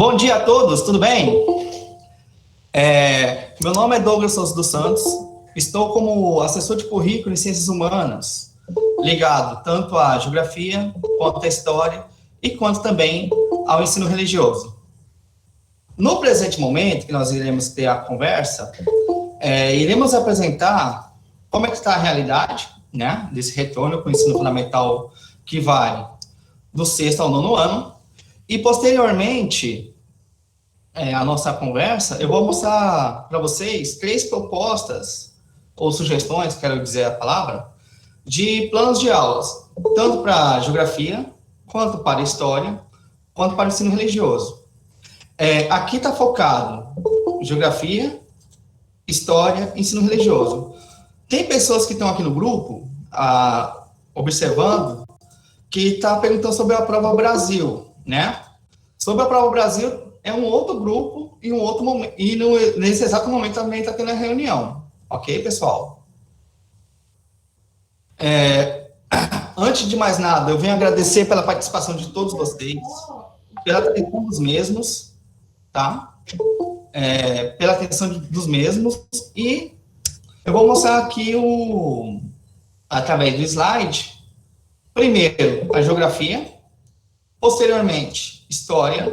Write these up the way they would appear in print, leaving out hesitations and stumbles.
Bom dia a todos, tudo bem? Meu nome é Douglas Souza dos Santos, estou como assessor de currículo em Ciências Humanas, ligado tanto à geografia, quanto à história e quanto também ao ensino religioso. No presente momento, que nós iremos ter a conversa, iremos apresentar como é que está a realidade, né, desse retorno com o ensino fundamental que vai do 6º ao 9º ano, e posteriormente, a nossa conversa, eu vou mostrar para vocês 3 propostas, ou sugestões, quero dizer a palavra, de planos de aulas, tanto para geografia, quanto para história, quanto para o ensino religioso. Aqui está focado geografia, história, ensino religioso. Tem pessoas que estão aqui no grupo, observando, que está perguntando sobre a Prova Brasil, né? Sobre a Prova Brasil, é um outro grupo, em um outro momento, e nesse exato momento também está tendo a reunião. Ok, pessoal? Antes de mais nada, eu venho agradecer pela participação de todos vocês, pela atenção dos mesmos, tá? Pela atenção dos mesmos, e eu vou mostrar aqui, através do slide, primeiro, a geografia, posteriormente, história,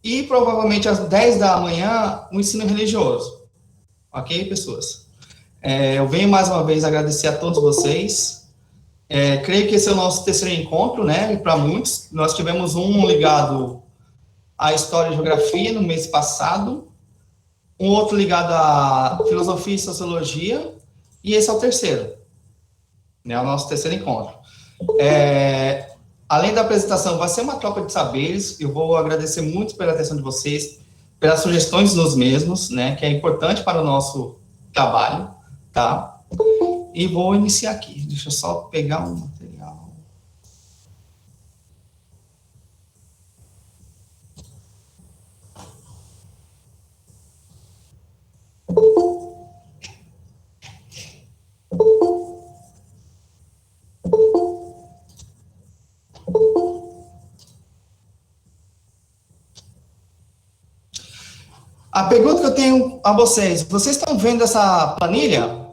e provavelmente às 10 da manhã, o ensino religioso. Ok, pessoas? Eu venho mais uma vez agradecer a todos vocês. Creio que esse é o nosso 3º encontro, né? E para muitos, nós tivemos um ligado à história e geografia no mês passado, um outro ligado à filosofia e sociologia, e esse é o 3º, né? O nosso 3º encontro. Além da apresentação, vai ser uma troca de saberes. Eu vou agradecer muito pela atenção de vocês, pelas sugestões dos mesmos, né? Que é importante para o nosso trabalho, tá? E vou iniciar aqui. Deixa eu só pegar um material. A pergunta que eu tenho a vocês estão vendo essa planilha?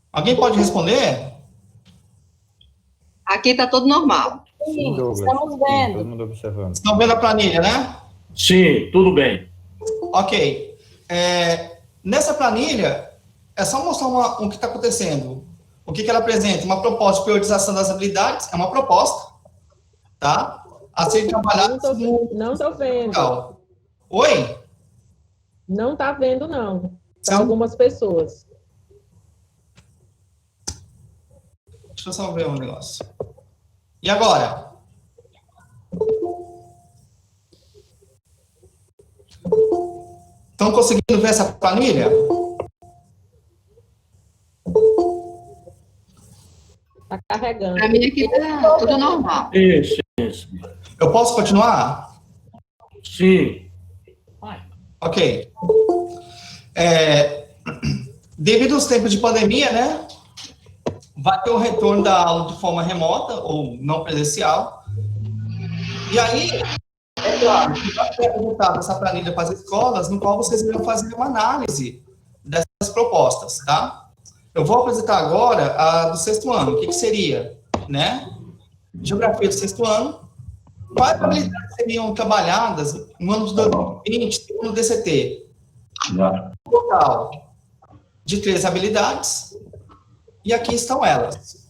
Alguém pode responder? Aqui está tudo normal. Sim, Douglas. Estamos vendo. Sim, todo mundo observando. Estão vendo a planilha, né? Sim, tudo bem. Ok. Nessa planilha, é só mostrar o que está acontecendo. O que ela apresenta? Uma proposta de priorização das habilidades, é uma proposta, tá? A ser trabalhada. Não estou vendo. Legal. Oi? Não está vendo, não. Sim. Para algumas pessoas. Deixa eu só ver um negócio. E agora? Estão conseguindo ver essa planilha? Está carregando. Para mim aqui está tudo normal. Isso. Eu posso continuar? Sim. Ok. Devido aos tempos de pandemia, né? Vai ter o retorno da aula de forma remota ou não presencial. E aí, claro, que vai ser apresentada essa planilha para as escolas, no qual vocês irão fazer uma análise dessas propostas, tá? Eu vou apresentar agora a do 6º ano. O que seria, né? Geografia do 6º ano. Quais habilidades seriam trabalhadas no ano de 2020, no DCT? Um total de 3 habilidades. E aqui estão elas.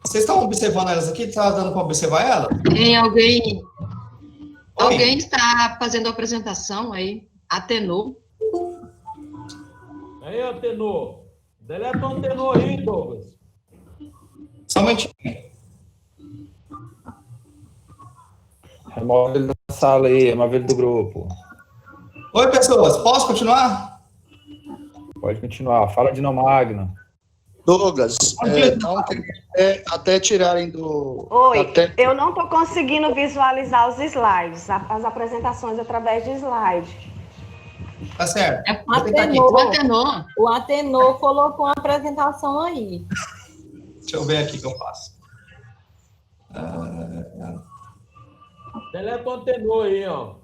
Vocês estão observando elas aqui? Está dando para observar elas? Tem alguém... Alguém está fazendo a apresentação aí? Atenor. Aí, Atenor. Deleta o Atenor aí, Douglas. Somente. Remove ele da sala aí, remove ele do grupo. Oi, pessoas. Posso continuar? Pode continuar. Fala de Nomagno. Douglas, até tirarem do... Oi, eu não estou conseguindo visualizar os slides, as apresentações através de slide. Tá certo. É o Atenor. O Atenor colocou uma apresentação aí. Deixa eu ver aqui o que eu faço. Deleta o antenor aí, ó.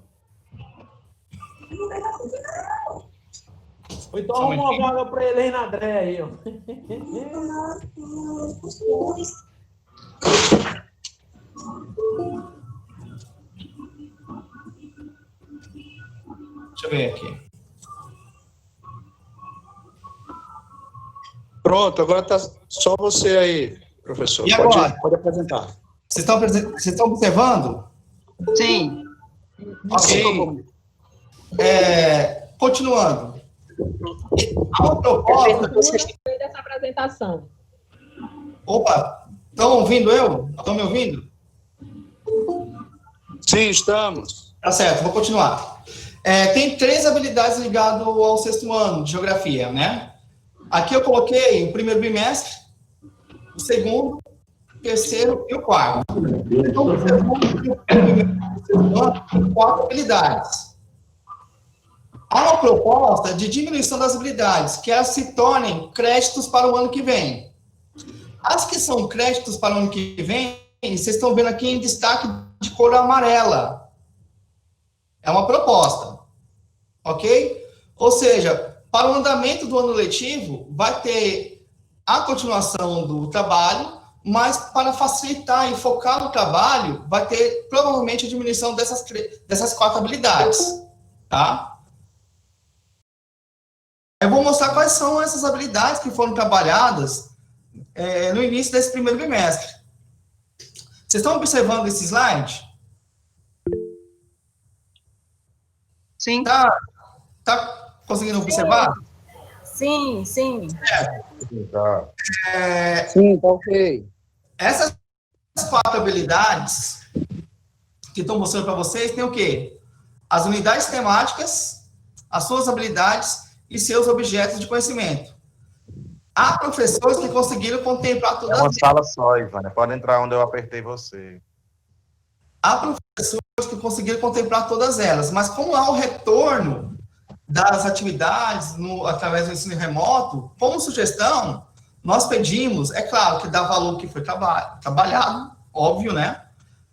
Ou então arruma uma vaga pra ele aí na André aí, ó. Deixa eu ver aqui. Pronto, agora tá só você aí, professor. E agora? Pode apresentar. Vocês estão observando? Sim. Ok. Continuando. Há uma proposta... Dessa apresentação. Opa, estão ouvindo eu? Estão me ouvindo? Sim, estamos. Tá certo, vou continuar. Tem 3 habilidades ligadas ao 6º ano de geografia, né? Aqui eu coloquei o primeiro bimestre, o segundo, o terceiro e o quarto. Então, o segundo e o primeiro bimestre do 6º ano tem 4 habilidades. Há uma proposta de diminuição das habilidades, que elas se tornem créditos para o ano que vem. As que são créditos para o ano que vem, vocês estão vendo aqui em destaque de cor amarela. É uma proposta, ok? Ou seja, para o andamento do ano letivo, vai ter a continuação do trabalho, mas para facilitar e focar no trabalho, vai ter provavelmente a diminuição dessas 4 habilidades, tá? Eu vou mostrar quais são essas habilidades que foram trabalhadas no início desse primeiro bimestre. Vocês estão observando esse slide? Sim. Tá conseguindo observar? Sim, sim. Sim, tá ok. Essas 4 habilidades que estão mostrando para vocês tem o quê? As unidades temáticas, as suas habilidades e seus objetos de conhecimento. Há professores que conseguiram contemplar todas É uma sala só, Ivânia. Pode entrar onde eu apertei você. Há professores que conseguiram contemplar todas elas, mas como há o retorno das atividades através do ensino remoto, como sugestão, nós pedimos, é claro que dá valor que foi trabalhado, óbvio, né?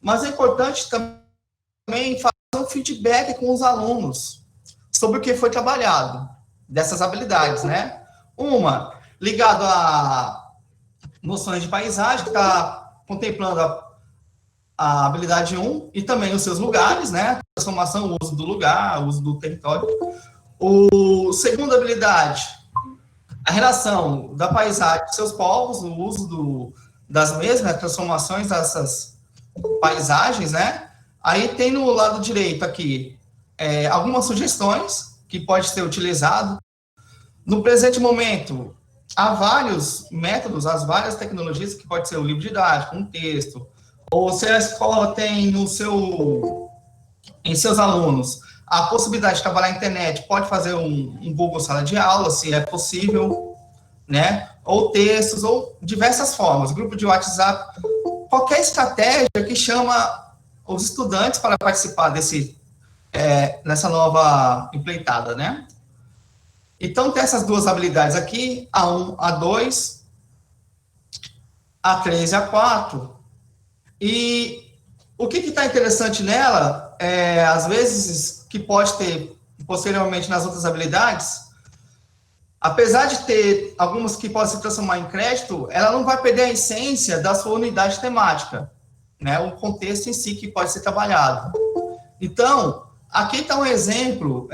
Mas é importante também fazer um feedback com os alunos sobre o que foi trabalhado, dessas habilidades, né? Uma, ligado a noções de paisagem, que está contemplando a habilidade 1 e também os seus lugares, né? Transformação, o uso do lugar, o uso do território. Segunda habilidade, a relação da paisagem com seus povos, o uso das mesmas transformações dessas paisagens, né? Aí tem no lado direito aqui algumas sugestões que pode ser utilizado. No presente momento, há vários métodos, as várias tecnologias que pode ser o livro didático, um texto, ou se a escola tem em seus alunos a possibilidade de trabalhar na internet, pode fazer um Google Sala de Aula, se é possível, né? Ou textos, ou diversas formas, grupo de WhatsApp, qualquer estratégia que chama os estudantes para participar nessa nova empreitada, né? Então, tem essas 2 habilidades aqui, A1, A2, A3 e A4, e o que está interessante nela, às vezes, que pode ter posteriormente nas outras habilidades, apesar de ter algumas que podem se transformar em crédito, ela não vai perder a essência da sua unidade temática, né? O contexto em si que pode ser trabalhado. Então, aqui está um exemplo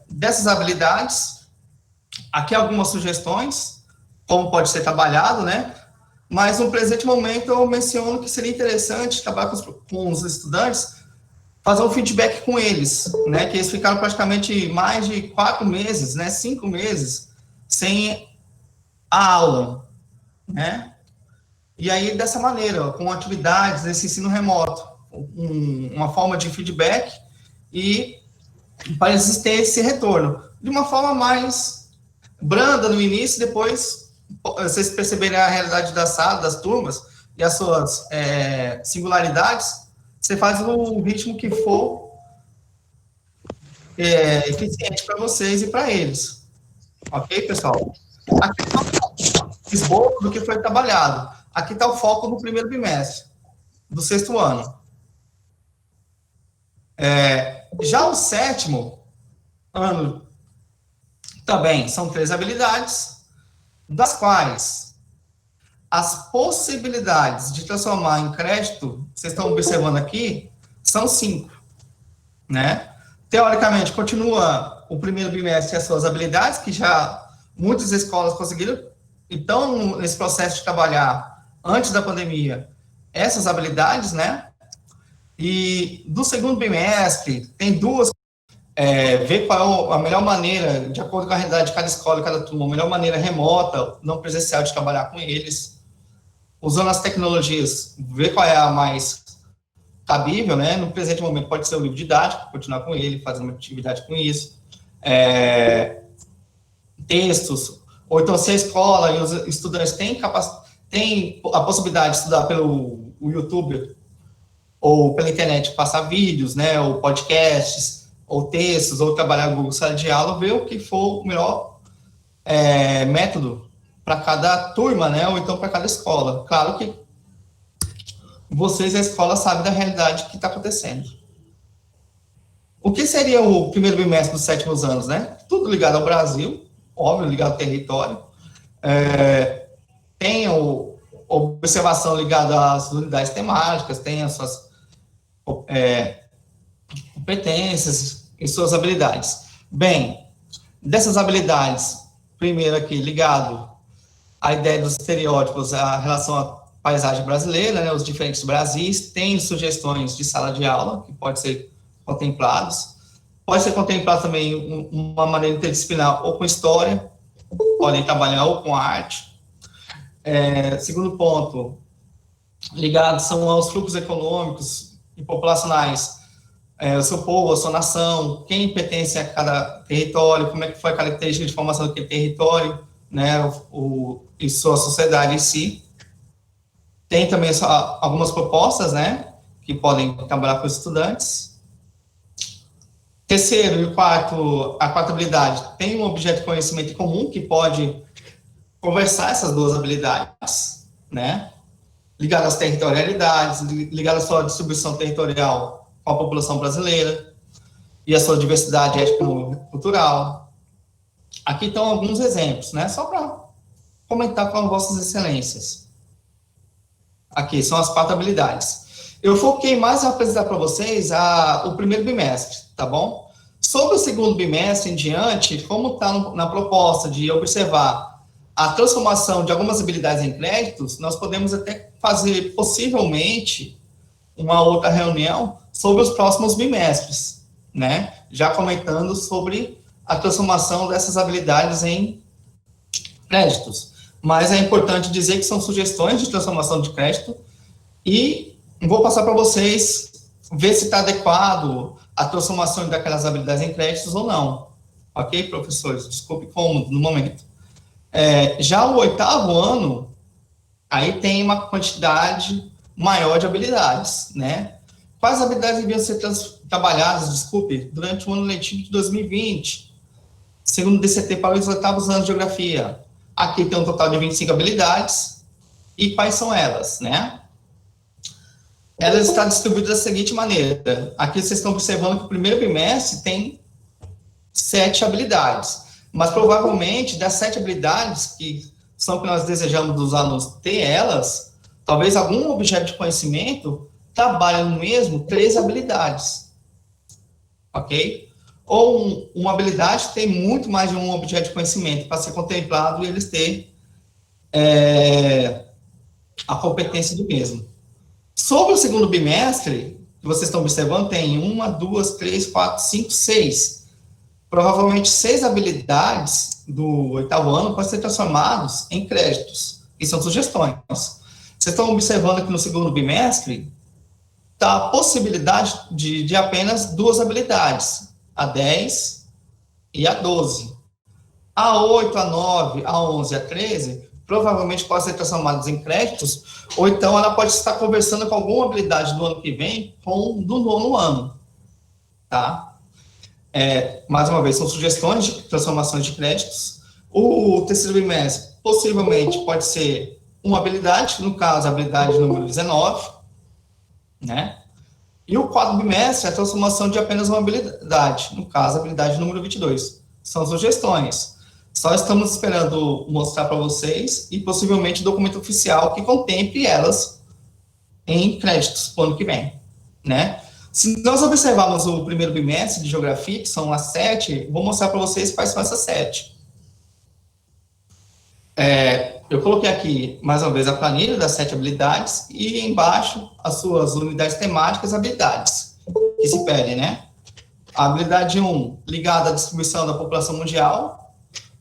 dessas habilidades, aqui algumas sugestões, como pode ser trabalhado, né? Mas no presente momento eu menciono que seria interessante trabalhar com os estudantes, fazer um feedback com eles, né? Que eles ficaram praticamente mais de 4 meses, né? 5 meses sem a aula, né? E aí, dessa maneira, com atividades desse ensino remoto, uma forma de feedback e para existir esse retorno. De uma forma mais branda no início, depois vocês perceberem a realidade da sala, das turmas e as suas singularidades, você faz no ritmo que for eficiente para vocês e para eles. Ok, pessoal? Aqui está o esboço do que foi trabalhado. Aqui está o foco no primeiro bimestre do 6º ano. Já o 7º ano também são 3 habilidades, das quais as possibilidades de transformar em crédito, vocês estão observando aqui, são 5, né? Teoricamente, continua o primeiro bimestre as suas habilidades, que já muitas escolas conseguiram, então, nesse processo de trabalhar, antes da pandemia, essas habilidades, né? E do segundo bimestre, tem 2, ver qual é a melhor maneira, de acordo com a realidade de cada escola e cada turma, a melhor maneira remota, não presencial, de trabalhar com eles, usando as tecnologias, ver qual é a mais cabível, né? No presente momento pode ser o livro didático, continuar com ele, fazer uma atividade com isso, textos, ou então se a escola e os estudantes têm a possibilidade de estudar pelo YouTube ou pela internet, passar vídeos, né, ou podcasts, ou textos, ou trabalhar no Google Sala de Aula, ver o que for o melhor método para cada turma, né, ou então para cada escola. Claro que vocês, a escola, sabem da realidade que está acontecendo. O que seria o primeiro bimestre dos 7º anos, né? Tudo ligado ao Brasil, óbvio, ligado ao território. Tem a observação ligada às unidades temáticas, tem as suas competências e suas habilidades. Bem, dessas habilidades, primeiro aqui, ligado à ideia dos estereótipos, a relação à paisagem brasileira, né, os diferentes Brasis, tem sugestões de sala de aula, que pode ser contemplados. Pode ser contemplado também uma maneira interdisciplinar, ou com história, podem trabalhar ou com arte. Segundo ponto, ligados são aos fluxos econômicos e populacionais, o seu povo, a sua nação, quem pertence a cada território, como é que foi a característica de formação daquele território, né, e sua sociedade em si. Tem também algumas propostas, né, que podem trabalhar com os estudantes. Terceiro e a quarta habilidade, tem um objeto de conhecimento comum que pode conversar essas 2 habilidades, né, ligado às territorialidades, ligado à sua distribuição territorial com a população brasileira e a sua diversidade étnico-cultural. Aqui estão alguns exemplos, né, só para comentar com as vossas excelências. Aqui são as 4 habilidades. Eu foquei mais em apresentar para vocês o primeiro bimestre, tá bom? Sobre o segundo bimestre em diante, como está na proposta de observar a transformação de algumas habilidades em créditos, nós podemos até fazer, possivelmente, uma outra reunião sobre os próximos bimestres, né? Já comentando sobre a transformação dessas habilidades em créditos. Mas é importante dizer que são sugestões de transformação de crédito e vou passar para vocês ver se está adequado a transformação daquelas habilidades em créditos ou não. Ok, professores? Desculpe cômodo no momento. Já o 8º ano, aí tem uma quantidade maior de habilidades, né? Quais habilidades deviam ser trabalhadas, durante o ano letivo de 2020, segundo o DCT para os 8º anos de geografia? Aqui tem um total de 25 habilidades. E quais são elas, né? Elas estão distribuídas da seguinte maneira. Aqui vocês estão observando que o primeiro bimestre tem 7 habilidades. Mas, provavelmente, das 7 habilidades, que são que nós desejamos dos alunos ter elas, talvez algum objeto de conhecimento trabalhe no mesmo 3 habilidades. Ok? Ou uma habilidade tem muito mais de um objeto de conhecimento para ser contemplado e eles ter a competência do mesmo. Sobre o segundo bimestre, que vocês estão observando, tem 1, 2, 3, 4, 5, 6. Provavelmente 6 habilidades do 8º ano podem ser transformadas em créditos, e são sugestões. Vocês estão observando que no segundo bimestre está a possibilidade de apenas 2 habilidades, a 10 e a 12. A 8, a 9, a 11 e a 13, provavelmente podem ser transformadas em créditos, ou então ela pode estar conversando com alguma habilidade do ano que vem com do 9º ano, tá? Mais uma vez, são sugestões de transformações de créditos. O terceiro bimestre, possivelmente, pode ser uma habilidade, no caso, a habilidade número 19, né? E o quarto bimestre é a transformação de apenas uma habilidade, no caso, a habilidade número 22. São sugestões. Só estamos esperando mostrar para vocês e possivelmente documento oficial que contemple elas em créditos para o ano que vem, né? Se nós observarmos o primeiro bimestre de geografia, que são as 7, vou mostrar para vocês quais são essas 7. Eu coloquei aqui, mais uma vez, a planilha das 7 habilidades e embaixo as suas unidades temáticas e habilidades que se pedem, né? A habilidade 1, ligada à distribuição da população mundial,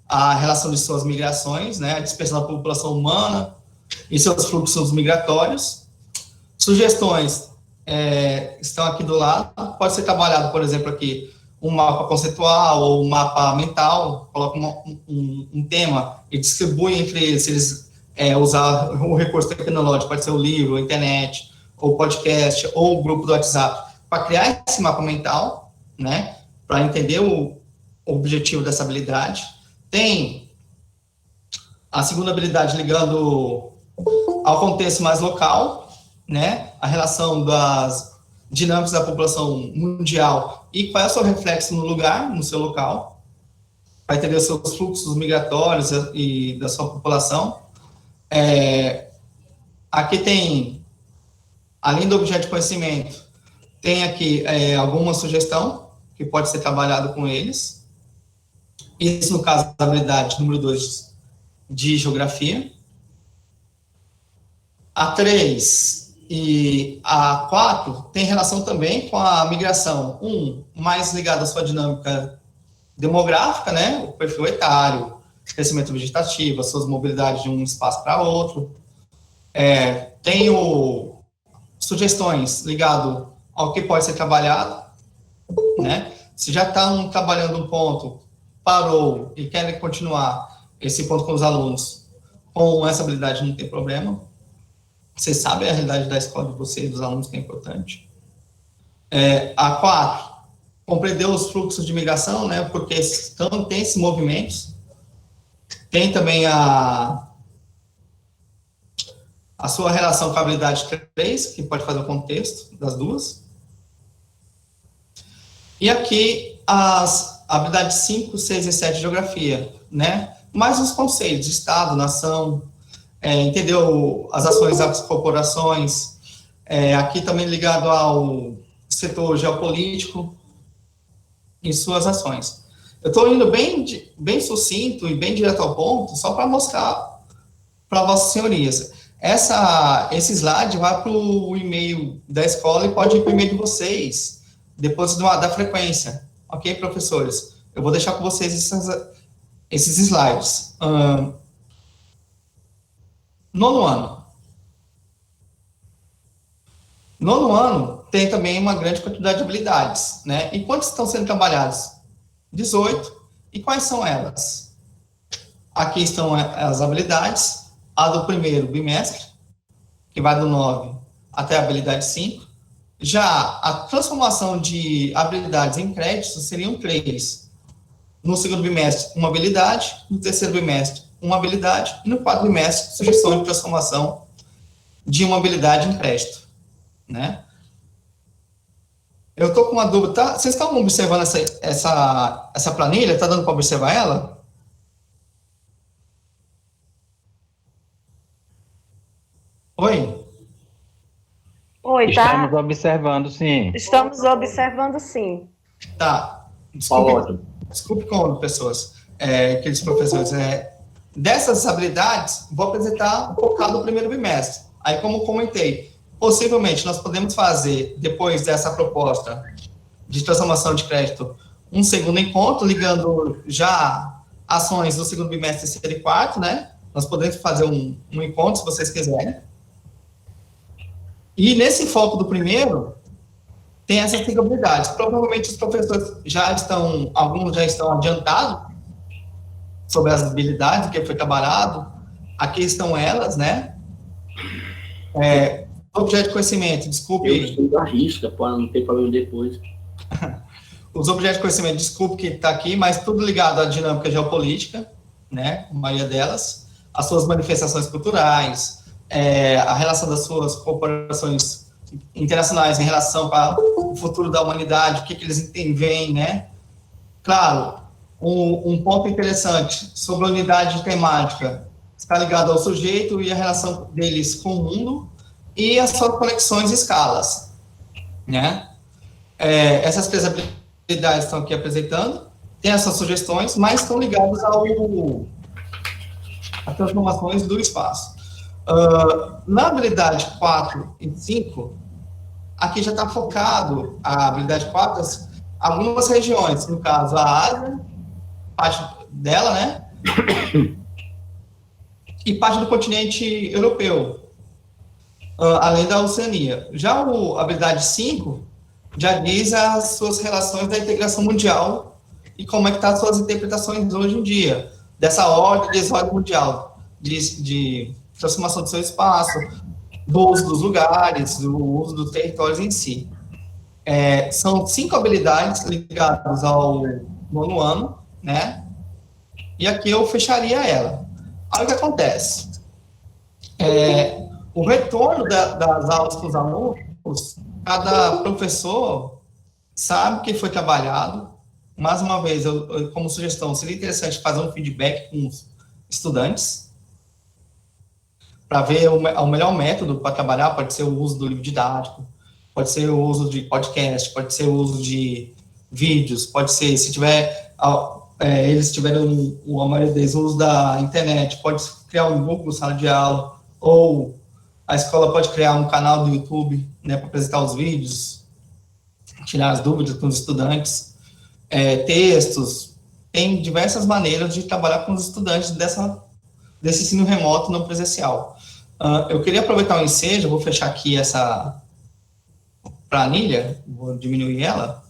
a relação de suas migrações, né? A dispersão da população humana e seus fluxos migratórios. Sugestões estão aqui do lado. Pode ser trabalhado, por exemplo, aqui, um mapa conceitual ou um mapa mental, coloca um tema e distribui entre eles, se eles usar o recurso tecnológico, pode ser o livro, a internet, ou podcast, ou o grupo do WhatsApp, para criar esse mapa mental, né, para entender o objetivo dessa habilidade. Tem a segunda habilidade ligando ao contexto mais local, né, a relação das dinâmicas da população mundial e qual é o seu reflexo no lugar, no seu local, para entender os seus fluxos migratórios e da sua população. Aqui tem, além do objeto de conhecimento, tem aqui alguma sugestão que pode ser trabalhado com eles. Isso, no caso, da habilidade número 2 de geografia. A 3 e a 4 tem relação também com a migração. Mais ligada à sua dinâmica demográfica, né? O perfil etário, crescimento vegetativo, as suas mobilidades de um espaço para outro. Tenho sugestões ligado ao que pode ser trabalhado, né? Se já estão trabalhando um ponto, parou e querem continuar esse ponto com os alunos, com essa habilidade não tem problema. Vocês sabem a realidade da escola de vocês, dos alunos, que é importante. A 4, compreender os fluxos de migração, né, porque tem esses movimentos. Tem também a sua relação com a habilidade 3, que pode fazer o contexto das duas. E aqui as habilidades 5, 6 e 7 de geografia, né, mais os conceitos de Estado, nação, entendeu as ações das corporações, aqui também ligado ao setor geopolítico e suas ações. Eu estou indo bem sucinto e bem direto ao ponto, só para mostrar para vossas senhorias. Esse slide vai para o e-mail da escola e pode ir para o e-mail de vocês, depois da frequência. Ok, professores? Eu vou deixar com vocês esses slides. Nono ano tem também uma grande quantidade de habilidades, né? E quantas estão sendo trabalhadas? 18. E quais são elas? Aqui estão as habilidades. A do primeiro bimestre, que vai do 9 até a habilidade 5. Já a transformação de habilidades em créditos seriam 3. No segundo bimestre, uma habilidade. No terceiro bimestre, uma habilidade, e no quarto bimestre, sugestão de transformação de uma habilidade em crédito, né? Eu estou com uma dúvida, tá? Vocês estão observando essa planilha? Está dando para observar ela? Oi? Oi, tá? Estamos observando, sim. Estamos observando, sim. Tá. Ótimo. Desculpe, pessoas, aqueles professores, dessas habilidades, vou apresentar um focado no primeiro bimestre. Aí, como comentei, possivelmente nós podemos fazer, depois dessa proposta de transformação de crédito, um segundo encontro, ligando já ações do segundo bimestre, terceiro e quarto, né? Nós podemos fazer um encontro, se vocês quiserem. E nesse foco do primeiro, tem essas 5 habilidades. Provavelmente os professores alguns já estão adiantados sobre as habilidades que foi trabalhado. Aqui estão elas, né? Objeto de conhecimento, desculpe. Eu estudo a risca, para não ter problema depois. Os objetos de conhecimento, desculpe que está aqui, mas tudo ligado à dinâmica geopolítica, né? A maioria delas. As suas manifestações culturais, a relação das suas corporações internacionais em relação para o futuro da humanidade, o que eles veem, né? Claro, um ponto interessante sobre a unidade temática está ligado ao sujeito e a relação deles com o mundo e as suas conexões e escalas, né? Essas três habilidades estão aqui apresentando, tem essas sugestões, mas estão ligadas às transformações do espaço. Na habilidade 4 e 5, aqui já está focado a habilidade 4, algumas regiões, no caso a Ásia, parte dela, né? E parte do continente europeu, além da Oceania. Já a habilidade 5 já diz as suas relações da integração mundial e como é que estão as suas interpretações hoje em dia, dessa ordem e desordem mundial, de transformação do seu espaço, do uso dos lugares, do uso dos territórios em si. São 5 habilidades ligadas ao 9º ano, né? E aqui eu fecharia ela. Olha o que acontece. O retorno das aulas para os alunos, cada professor sabe que foi trabalhado. Mais uma vez, como sugestão, seria interessante fazer um feedback com os estudantes para ver o melhor método para trabalhar. Pode ser o uso do livro didático, pode ser o uso de podcast, pode ser o uso de vídeos, pode ser, se tiver, eles tiveram, a maioria deles, o uso da internet, pode criar um grupo no sala de aula, ou a escola pode criar um canal do YouTube, né, para apresentar os vídeos, tirar as dúvidas com os estudantes, textos, tem diversas maneiras de trabalhar com os estudantes desse ensino remoto não presencial. Eu queria aproveitar o ensejo, vou fechar aqui essa planilha, vou diminuir ela,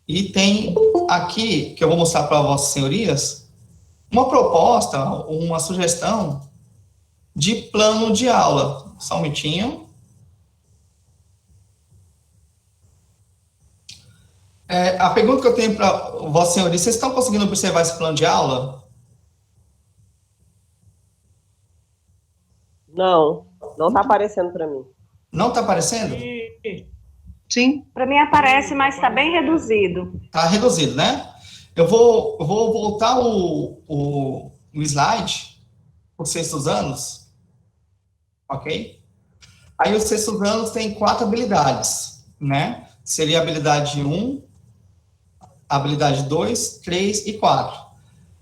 e tem aqui, que eu vou mostrar para vossas senhorias, uma proposta, uma sugestão de plano de aula. Só um minutinho. A pergunta que eu tenho para vossas senhorias, vocês estão conseguindo observar esse plano de aula? Não está aparecendo para mim. Não está aparecendo? Sim. Para mim aparece, mas está bem reduzido. Está reduzido, né? Eu vou voltar o slide para os 6º anos, ok? Aí os 6º anos tem 4 habilidades, né? Seria a habilidade 1, a habilidade 2, 3 e 4.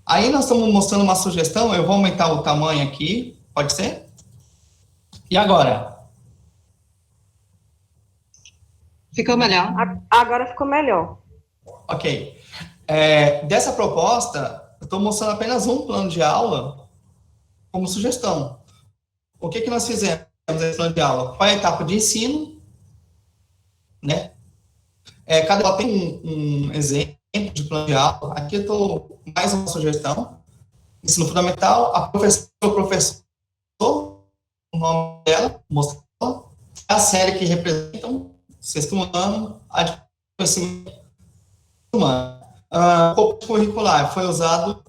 Aí nós estamos mostrando uma sugestão, eu vou aumentar o tamanho aqui, pode ser? E agora? Ficou melhor. Agora ficou melhor. Ok. Dessa proposta, eu estou mostrando apenas um plano de aula como sugestão. O que nós fizemos nesse plano de aula? Qual é a etapa de ensino, né? Cada aula tem um exemplo de plano de aula. Aqui eu estou mais uma sugestão. Ensino fundamental, a professor, o nome dela, mostrou a série que representam, 6º ano, a de conhecimento humano. O curricular foi usado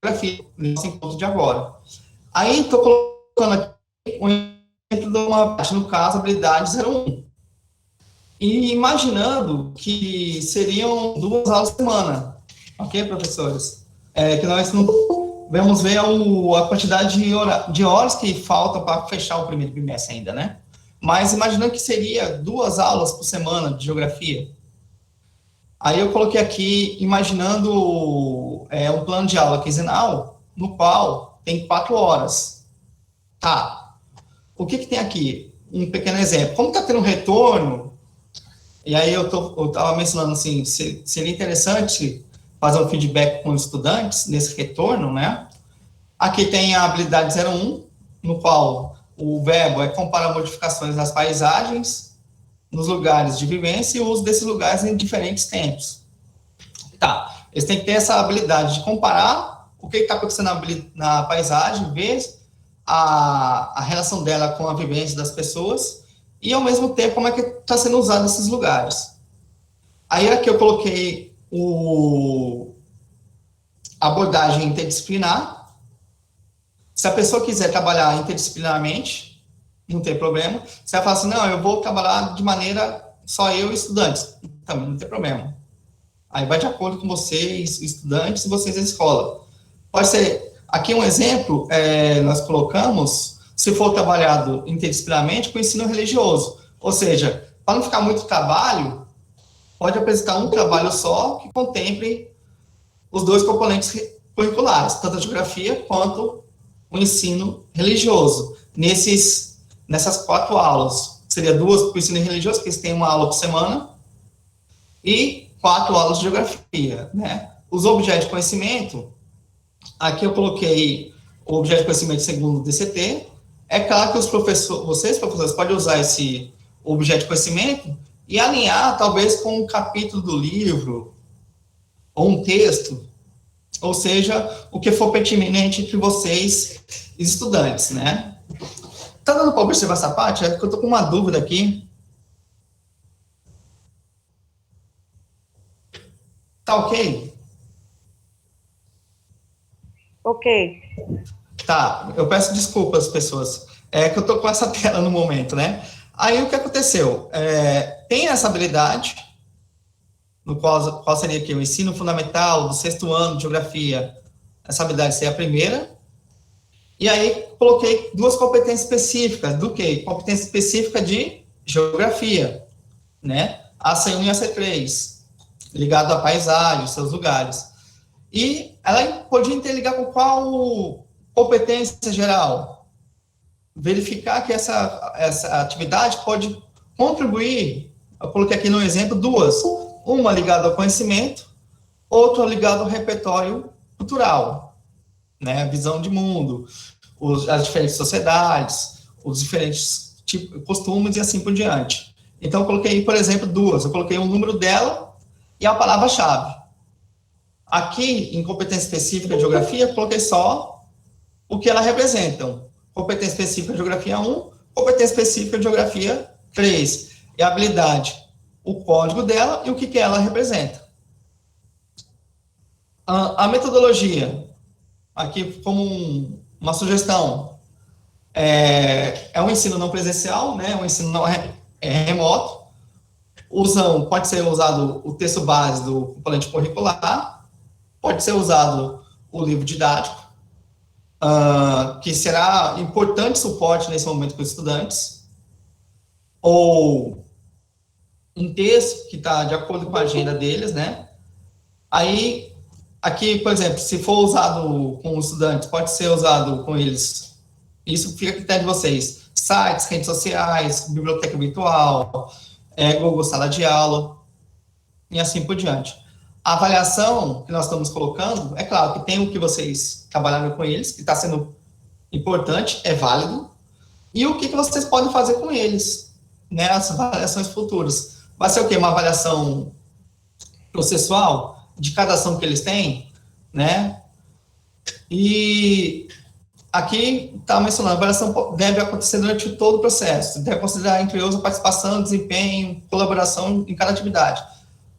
geografia, nesse encontro de agora. Aí, estou colocando aqui um exemplo de uma parte, no caso, habilidade 01. E imaginando que seriam 2 aulas por semana. Ok, professores? Que nós não vamos ver a quantidade de horas que faltam para fechar o primeiro bimestre ainda, né? Mas imaginando que seria 2 aulas por semana de geografia. Aí eu coloquei aqui, imaginando um plano de aula quinzenal, no qual tem 4 horas. Tá. O que tem aqui? Um pequeno exemplo. Como está tendo um retorno, e aí eu estava mencionando assim, seria interessante fazer um feedback com os estudantes nesse retorno, né? Aqui tem a habilidade 01, no qual o verbo é comparar modificações nas paisagens, nos lugares de vivência e o uso desses lugares em diferentes tempos. Tá, eles têm que ter essa habilidade de comparar o que está acontecendo na paisagem, ver a relação dela com a vivência das pessoas e, ao mesmo tempo, como é que está sendo usado esses lugares. Aí aqui eu coloquei a abordagem interdisciplinar. Se a pessoa quiser trabalhar interdisciplinarmente, não tem problema. Você vai falar assim, não, eu vou trabalhar de maneira só eu e estudantes. Também não tem problema. Aí vai de acordo com vocês, estudantes, e vocês a escola. Pode ser, aqui um exemplo, nós colocamos, se for trabalhado interdisciplinarmente, com o ensino religioso. Ou seja, para não ficar muito trabalho, pode apresentar um trabalho só que contemple os dois componentes curriculares, tanto a geografia quanto o ensino religioso. Nessas 4 aulas, seria 2 para o ensino religioso, que eles têm uma aula por semana, e 4 aulas de geografia, né? Os objetos de conhecimento, aqui eu coloquei o objeto de conhecimento segundo o DCT. É claro que vocês, professores, podem usar esse objeto de conhecimento e alinhar, talvez, com um capítulo do livro, ou um texto, ou seja, o que for pertinente entre vocês, estudantes, né? Tá dando para observar essa parte? É que eu tô com uma dúvida aqui. Tá ok? Ok. Tá, eu peço desculpas, pessoas. É que eu tô com essa tela no momento, né? Aí, o que aconteceu? Tem essa habilidade, no qual seria aqui o ensino fundamental do 6º ano de geografia. Essa habilidade seria a primeira. E aí, coloquei 2 competências específicas. Do quê? Competência específica de geografia, né? A C1 e a C3, ligado à paisagem, seus lugares. E ela podia interligar com qual competência geral? Verificar que essa atividade pode contribuir, eu coloquei aqui no exemplo 2, uma ligada ao conhecimento, outra ligada ao repertório cultural, né, a visão de mundo, as diferentes sociedades, os diferentes costumes e assim por diante. Então, eu coloquei, por exemplo, 2, eu coloquei o número dela e a palavra-chave. Aqui, em competência específica de geografia, eu coloquei só o que elas representam. Competência específica de geografia 1, competência específica de geografia 3. E a habilidade, o código dela e o que ela representa. A metodologia, aqui como uma sugestão, é um ensino não presencial, né, um ensino não remoto. Pode ser usado o texto base do componente curricular, pode ser usado o livro didático, que será importante suporte nesse momento para os estudantes, ou um texto que está de acordo com a agenda deles, né? Aí, aqui, por exemplo, se for usado com os estudantes, pode ser usado com eles, isso fica a critério de vocês, sites, redes sociais, biblioteca virtual, Google Sala de Aula, e assim por diante. A avaliação que nós estamos colocando, é claro que tem o que vocês trabalharam com eles, que está sendo importante, é válido, e o que vocês podem fazer com eles, né, as avaliações futuras. Vai ser o quê? Uma avaliação processual de cada ação que eles têm, né, e aqui está mencionando, a avaliação deve acontecer durante todo o processo, deve considerar, entre outros, a participação, desempenho, colaboração em cada atividade.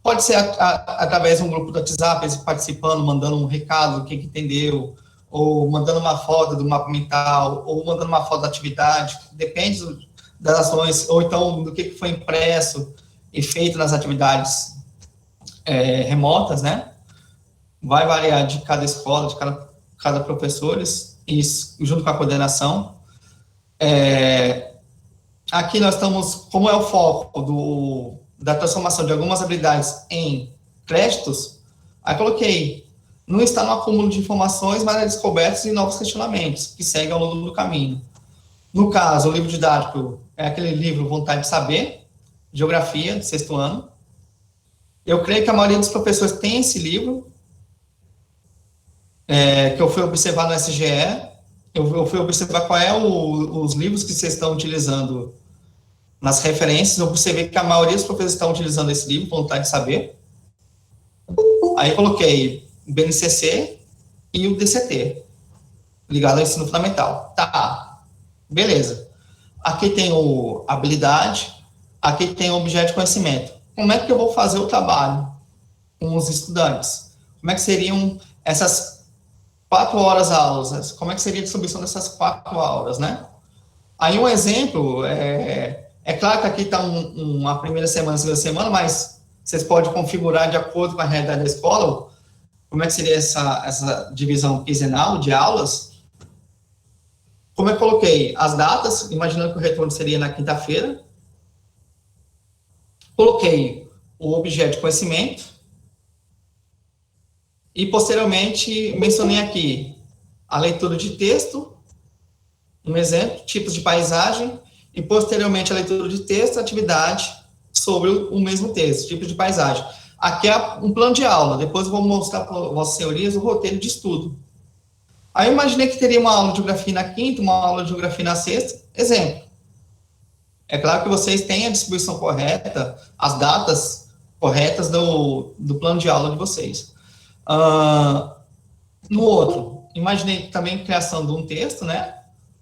Pode ser através de um grupo do WhatsApp, eles participando, mandando um recado do que entendeu, ou mandando uma foto do mapa mental, ou mandando uma foto da atividade, depende das ações, ou então do que foi impresso e feito nas atividades remotas, né? Vai variar de cada escola, de cada professor, isso, junto com a coordenação. Aqui nós estamos, como é o foco da transformação de algumas habilidades em créditos, aí coloquei, não está no acúmulo de informações, mas nas descobertas e novos questionamentos, que seguem ao longo do caminho. No caso, o livro didático é aquele livro Vontade de Saber, Geografia, do 6º ano. Eu creio que a maioria dos professores tem esse livro, que eu fui observar no SGE, eu fui observar qual os livros que vocês estão utilizando nas referências, eu observei que a maioria dos professores estão utilizando esse livro, Vontade de Saber. Aí coloquei o BNCC e o DCT, ligado ao ensino fundamental. Tá, beleza. Aqui tem a habilidade, aqui tem o objeto de conhecimento. Como é que eu vou fazer o trabalho com os estudantes? Como é que seriam essas 4 horas aulas? Como é que seria a distribuição dessas 4 aulas, né? Aí um exemplo, é claro que aqui está uma primeira semana, segunda semana, mas vocês podem configurar de acordo com a realidade da escola, como é que seria essa divisão quinzenal de aulas. Como eu coloquei as datas, imaginando que o retorno seria na quinta-feira, coloquei o objeto de conhecimento e, posteriormente, mencionei aqui a leitura de texto, um exemplo, tipos de paisagem, e, posteriormente, a leitura de texto, atividade sobre o mesmo texto, tipos de paisagem. Aqui é um plano de aula, depois eu vou mostrar para vossas senhorias o roteiro de estudo. Aí eu imaginei que teria uma aula de geografia na quinta, uma aula de geografia na sexta, exemplo. É claro que vocês têm a distribuição correta, as datas corretas do plano de aula de vocês. No outro, imaginei também a criação de um texto, né?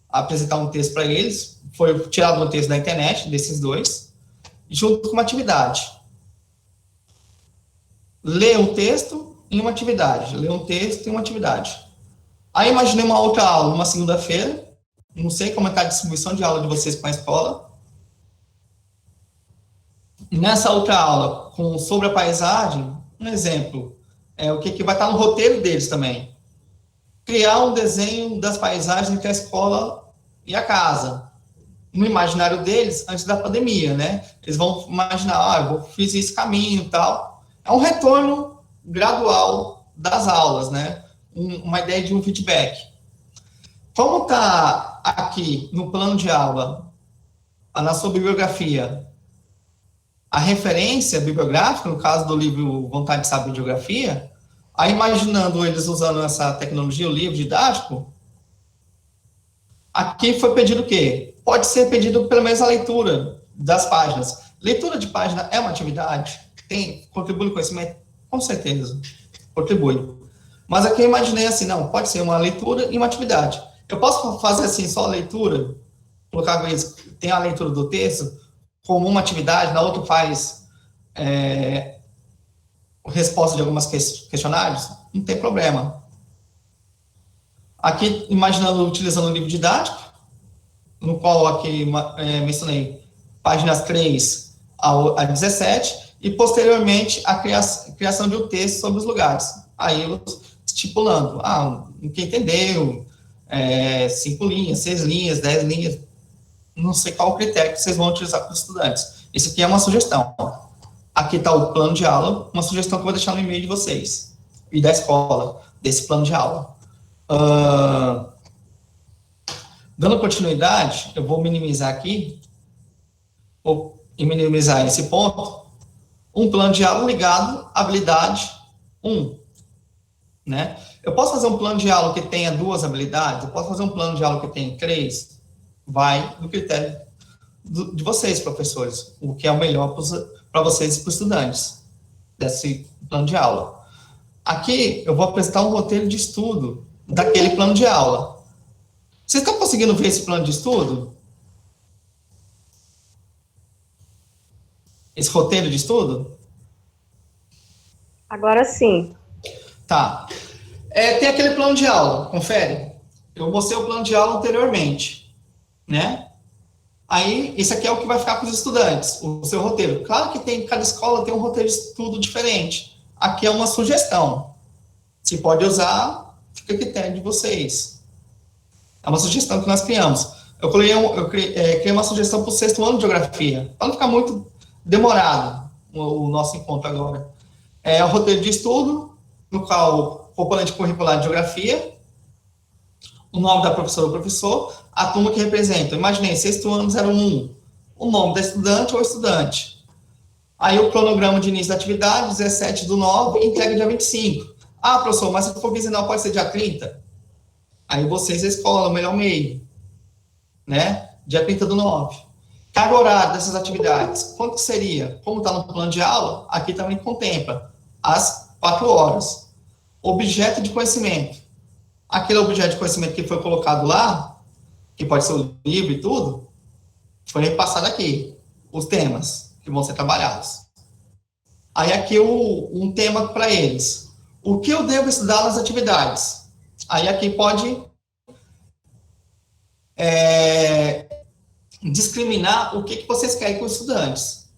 Apresentar um texto para eles, foi tirado um texto da internet, desses dois, junto com uma atividade. Ler um texto em uma atividade, ler um texto em uma atividade. Aí imaginei uma outra aula, uma segunda-feira, não sei como é que é a distribuição de aula de vocês com a escola. Nessa outra aula, sobre a paisagem, um exemplo, o que vai estar no roteiro deles também. Criar um desenho das paisagens entre a escola e a casa. No imaginário deles, antes da pandemia, né? Eles vão imaginar, eu fiz esse caminho e tal. É um retorno gradual das aulas, né? Uma ideia de um feedback. Como está aqui no plano de aula, na sua bibliografia, a referência bibliográfica, no caso do livro Vontade de Saber Geografia, aí imaginando eles usando essa tecnologia, o livro didático, aqui foi pedido o quê? Pode ser pedido pelo menos a leitura das páginas. Leitura de página é uma atividade? Contribui com conhecimento? Com certeza, contribui. Mas aqui eu imaginei assim, não, pode ser uma leitura e uma atividade. Eu posso fazer assim, só a leitura, colocar isso, tem a leitura do texto, como uma atividade, na outra faz resposta de algumas questionários, não tem problema. Aqui, imaginando, utilizando o livro didático, no qual aqui mencionei páginas 3 a 17, e posteriormente a criação de um texto sobre os lugares. Aí eu estipulando, quem entendeu, 5 linhas, 6 linhas, 10 linhas, não sei qual o critério que vocês vão utilizar para os estudantes. Isso aqui é uma sugestão. Aqui está o plano de aula, uma sugestão que eu vou deixar no e-mail de vocês, e da escola, desse plano de aula. Dando continuidade, eu vou minimizar aqui, e minimizar esse ponto, um plano de aula ligado à habilidade 1, né? Eu posso fazer um plano de aula que tenha 2 habilidades, eu posso fazer um plano de aula que tenha 3, vai do critério de vocês, professores, o que é o melhor para vocês e para os estudantes desse plano de aula. Aqui, eu vou apresentar um roteiro de estudo daquele plano de aula. Vocês estão conseguindo ver esse plano de estudo? Esse roteiro de estudo? Agora sim. Tá. Tem aquele plano de aula, confere. Eu mostrei o plano de aula anteriormente, né? Aí, esse aqui é o que vai ficar com os estudantes, o seu roteiro. Claro que cada escola tem um roteiro de estudo diferente. Aqui é uma sugestão. Se pode usar, fica a critério de vocês. É uma sugestão que nós criamos. Eu criei uma sugestão para o 6º ano de Geografia, para não ficar muito demorado o nosso encontro agora. É o roteiro de estudo, no qual o componente curricular de Geografia, o nome da professora ou professor, a turma que representa. Imaginei, 6º ano 01, o nome da estudante ou estudante. Aí o cronograma de início da atividade, 17/9, entrega dia 25. Professor, mas se for quinzenal pode ser dia 30? Aí vocês, a escola, o melhor meio, né? Dia 30/9. Carga horária dessas atividades, quanto seria? Como está no plano de aula, aqui também contempla as 4 horas. Objeto de conhecimento. Aquele objeto de conhecimento que foi colocado lá, que pode ser o livro e tudo, foi repassado aqui, os temas que vão ser trabalhados. Aí aqui um tema para eles. O que eu devo estudar nas atividades? Aí aqui pode discriminar o que vocês querem com os estudantes.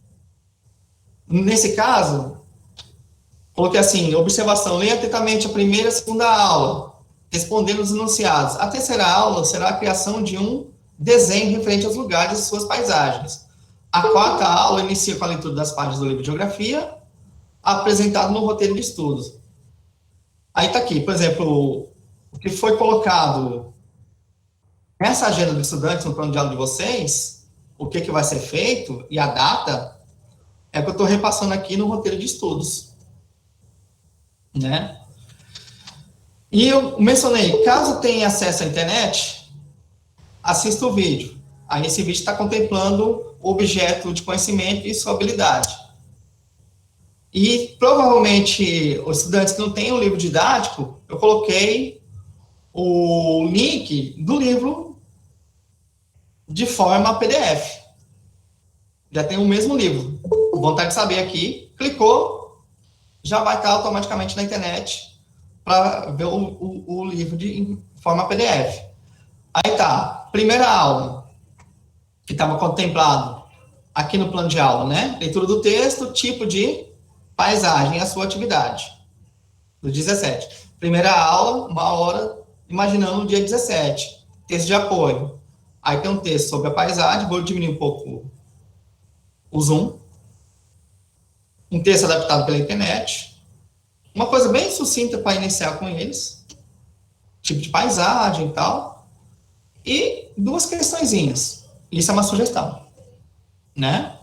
Nesse caso, coloquei assim, observação, leia atentamente a primeira e a segunda aula, respondendo os enunciados. A terceira aula será a criação de um desenho referente aos lugares e suas paisagens. A quarta aula inicia com a leitura das páginas do livro de geografia, apresentado no roteiro de estudos. Aí está aqui, por exemplo, o que foi colocado nessa agenda do estudante, no plano de aula de vocês, o que vai ser feito e a data, é o que eu estou repassando aqui no roteiro de estudos. Né? E eu mencionei, caso tenha acesso à internet, assista o vídeo. Aí esse vídeo está contemplando o objeto de conhecimento e sua habilidade. E provavelmente os estudantes que não têm o livro didático, eu coloquei o link do livro de forma PDF. Já tem o mesmo livro. Vontade de saber aqui, clicou, já vai estar automaticamente na internet para ver o livro em forma PDF. Aí tá, primeira aula, que estava contemplado aqui no plano de aula, né? Leitura do texto, tipo de paisagem, a sua atividade. Do 17. Primeira aula, 1 hora, imaginando o dia 17. Texto de apoio. Aí tem um texto sobre a paisagem, vou diminuir um pouco o zoom. Um texto adaptado pela internet. Uma coisa bem sucinta para iniciar com eles. Tipo de paisagem e tal. E 2 questõezinhas. Isso é uma sugestão. Né?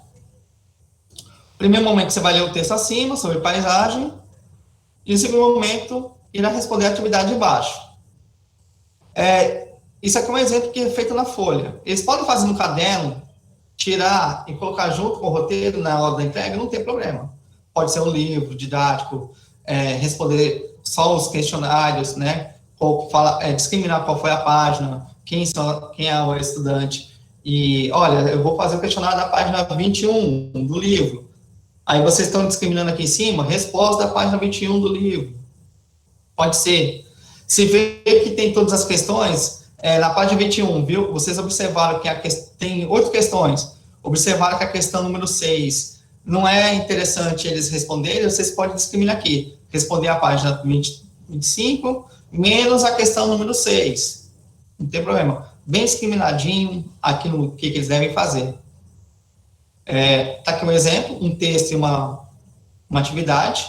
Primeiro momento, você vai ler o texto acima, sobre paisagem. E no segundo momento, irá responder a atividade de baixo. Isso aqui é um exemplo que é feito na folha. Eles podem fazer no caderno, tirar e colocar junto com o roteiro na hora da entrega, não tem problema. Pode ser um livro didático, responder só os questionários, né? Ou discriminar qual foi a página, quem é o estudante. E, olha, eu vou fazer o questionário da página 21 do livro. Aí vocês estão discriminando aqui em cima, resposta da página 21 do livro. Pode ser. Se vê que tem todas as questões, na página 21, viu? Vocês observaram que tem 8 questões. Observaram que a questão número 6 não é interessante eles responderem, vocês podem discriminar aqui. Responder a página 25, menos a questão número 6. Não tem problema. Bem discriminadinho aqui no que eles devem fazer. Tá aqui um exemplo, um texto e uma atividade.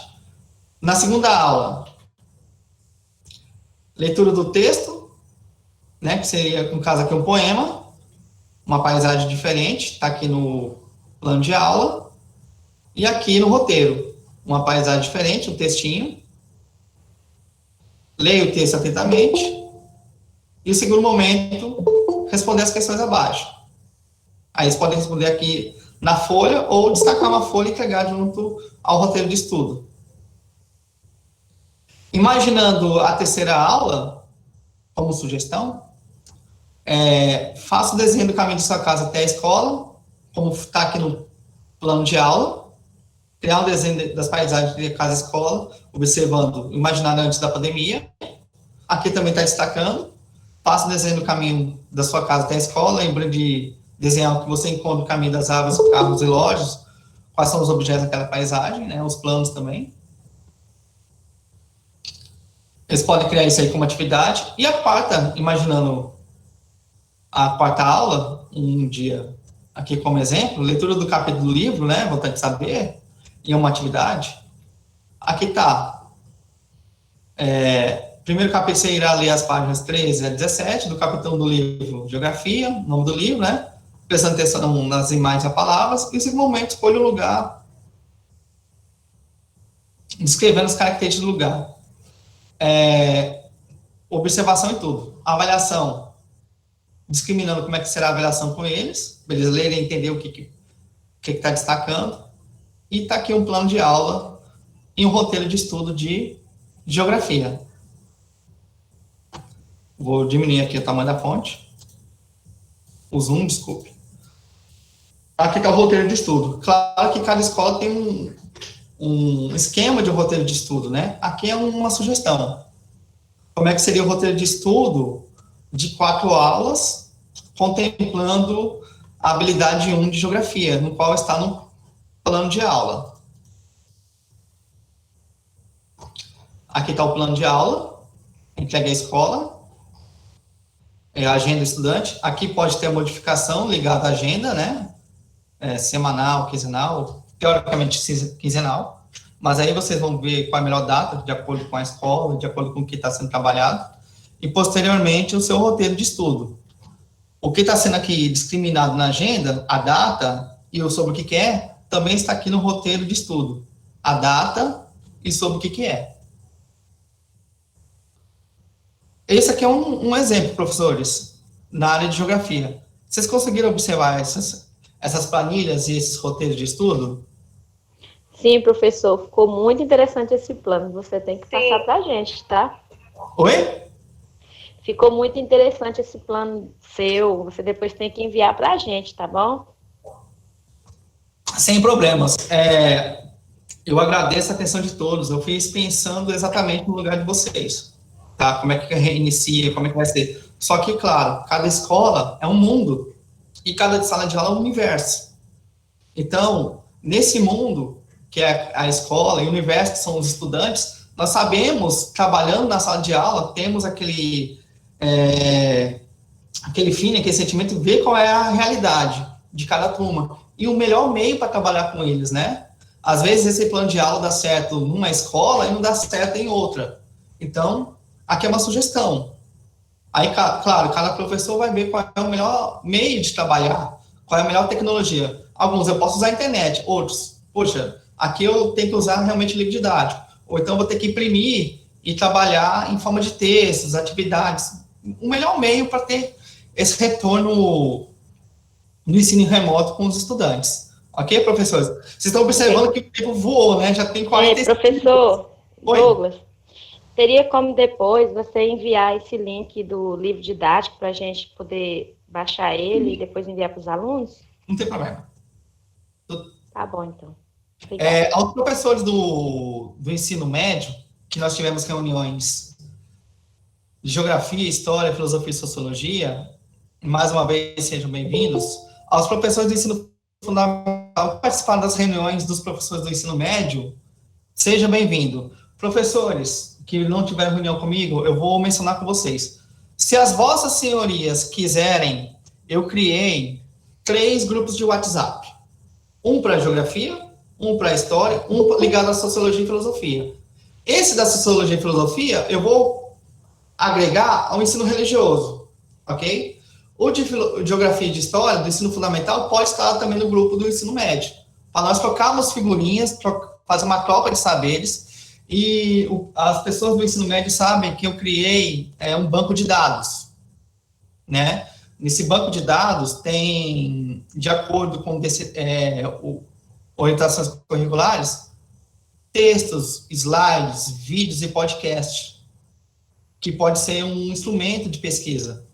Na segunda aula, leitura do texto, né, que seria, no caso aqui, um poema, uma paisagem diferente, está aqui no plano de aula, e aqui no roteiro, uma paisagem diferente, um textinho. Leia o texto atentamente, e o segundo momento, responder as questões abaixo. Aí eles podem responder aqui na folha, ou destacar uma folha e entregar junto ao roteiro de estudo. Imaginando a terceira aula, como sugestão, faça o desenho do caminho de sua casa até a escola, como está aqui no plano de aula, criar um desenho das paisagens de casa e escola, observando, imaginar antes da pandemia. Aqui também está destacando, faça o desenho do caminho da sua casa até a escola, lembrando de desenhar o que você encontra no caminho das árvores, carros e lojas, quais são os objetos daquela paisagem, né, os planos também. Eles podem criar isso aí como atividade. E a quarta, imaginando a quarta aula, um dia aqui como exemplo, leitura do capítulo do livro, né, vontade de saber, e uma atividade. Aqui está. Primeiro capítulo, você irá ler as páginas 13 a 17 do capítulo do livro Geografia, nome do livro, né, prestando atenção nas imagens e palavras, e no segundo momento, escolha o lugar, descrevendo as características do lugar. Observação e tudo. Avaliação, discriminando como é que será a avaliação com eles, para eles lerem e entender o que está destacando. E está aqui um plano de aula e um roteiro de estudo de geografia. Vou diminuir aqui o tamanho da fonte. O zoom, desculpe. Aqui está o roteiro de estudo. Claro que cada escola tem um esquema de roteiro de estudo, né? Aqui é uma sugestão. Como é que seria o roteiro de estudo de 4 aulas, contemplando a habilidade 1 de geografia, no qual está no plano de aula. Aqui está o plano de aula, entregue à escola, é a agenda do estudante. Aqui pode ter a modificação ligada à agenda, né? Semanal, quinzenal, teoricamente quinzenal, mas aí vocês vão ver qual é a melhor data, de acordo com a escola, de acordo com o que está sendo trabalhado, e posteriormente o seu roteiro de estudo. O que está sendo aqui discriminado na agenda, a data e o sobre o que é, também está aqui no roteiro de estudo. A data e sobre o que é. Esse aqui é um exemplo, professores, na área de geografia. Vocês conseguiram observar essas planilhas e esses roteiros de estudo? Sim, professor, ficou muito interessante esse plano. Você tem que passar para a gente, tá? Oi? Ficou muito interessante esse plano seu. Você depois tem que enviar para a gente, tá bom? Sem problemas. Eu agradeço a atenção de todos. Eu fiz pensando exatamente no lugar de vocês. Tá? Como é que reinicia, como é que vai ser. Só que, claro, cada escola é um mundo e cada sala de aula é um universo. Então, nesse mundo, que é a escola e o universo, que são os estudantes, nós sabemos, trabalhando na sala de aula, temos aquele feeling, aquele sentimento, ver qual é a realidade de cada turma. E o melhor meio para trabalhar com eles, né? Às vezes, esse plano de aula dá certo numa escola e não dá certo em outra. Então, aqui é uma sugestão. Aí, claro, cada professor vai ver qual é o melhor meio de trabalhar, qual é a melhor tecnologia. Alguns eu posso usar a internet, outros, poxa, aqui eu tenho que usar realmente livro didático. Ou então vou ter que imprimir e trabalhar em forma de textos, atividades. O melhor meio para ter esse retorno no ensino remoto com os estudantes. Ok, professores? Vocês estão observando que o tempo voou, né? Já tem 45 professor Oi? Douglas, teria como depois você enviar esse link do livro didático para a gente poder baixar ele e depois enviar para os alunos? Não tem problema. Tá bom, então. Obrigada. Aos professores do ensino médio, que nós tivemos reuniões de geografia, história, filosofia e sociologia, mais uma vez sejam bem-vindos. Aos professores do ensino fundamental que participaram das reuniões dos professores do ensino médio, seja bem-vindo. Professores que não tiveram reunião comigo, eu vou mencionar com vocês. Se as vossas senhorias quiserem, eu criei 3 grupos de WhatsApp. Um para geografia, um para história, um ligado à sociologia e filosofia. Esse da sociologia e filosofia, eu vou agregar ao ensino religioso, ok? O de geografia e de história, do ensino fundamental, pode estar também no grupo do ensino médio. Para nós trocarmos figurinhas, fazer uma troca de saberes, e as pessoas do ensino médio sabem que eu criei um banco de dados, né? Nesse banco de dados tem, de acordo com orientações curriculares, textos, slides, vídeos e podcasts, que pode ser um instrumento de pesquisa.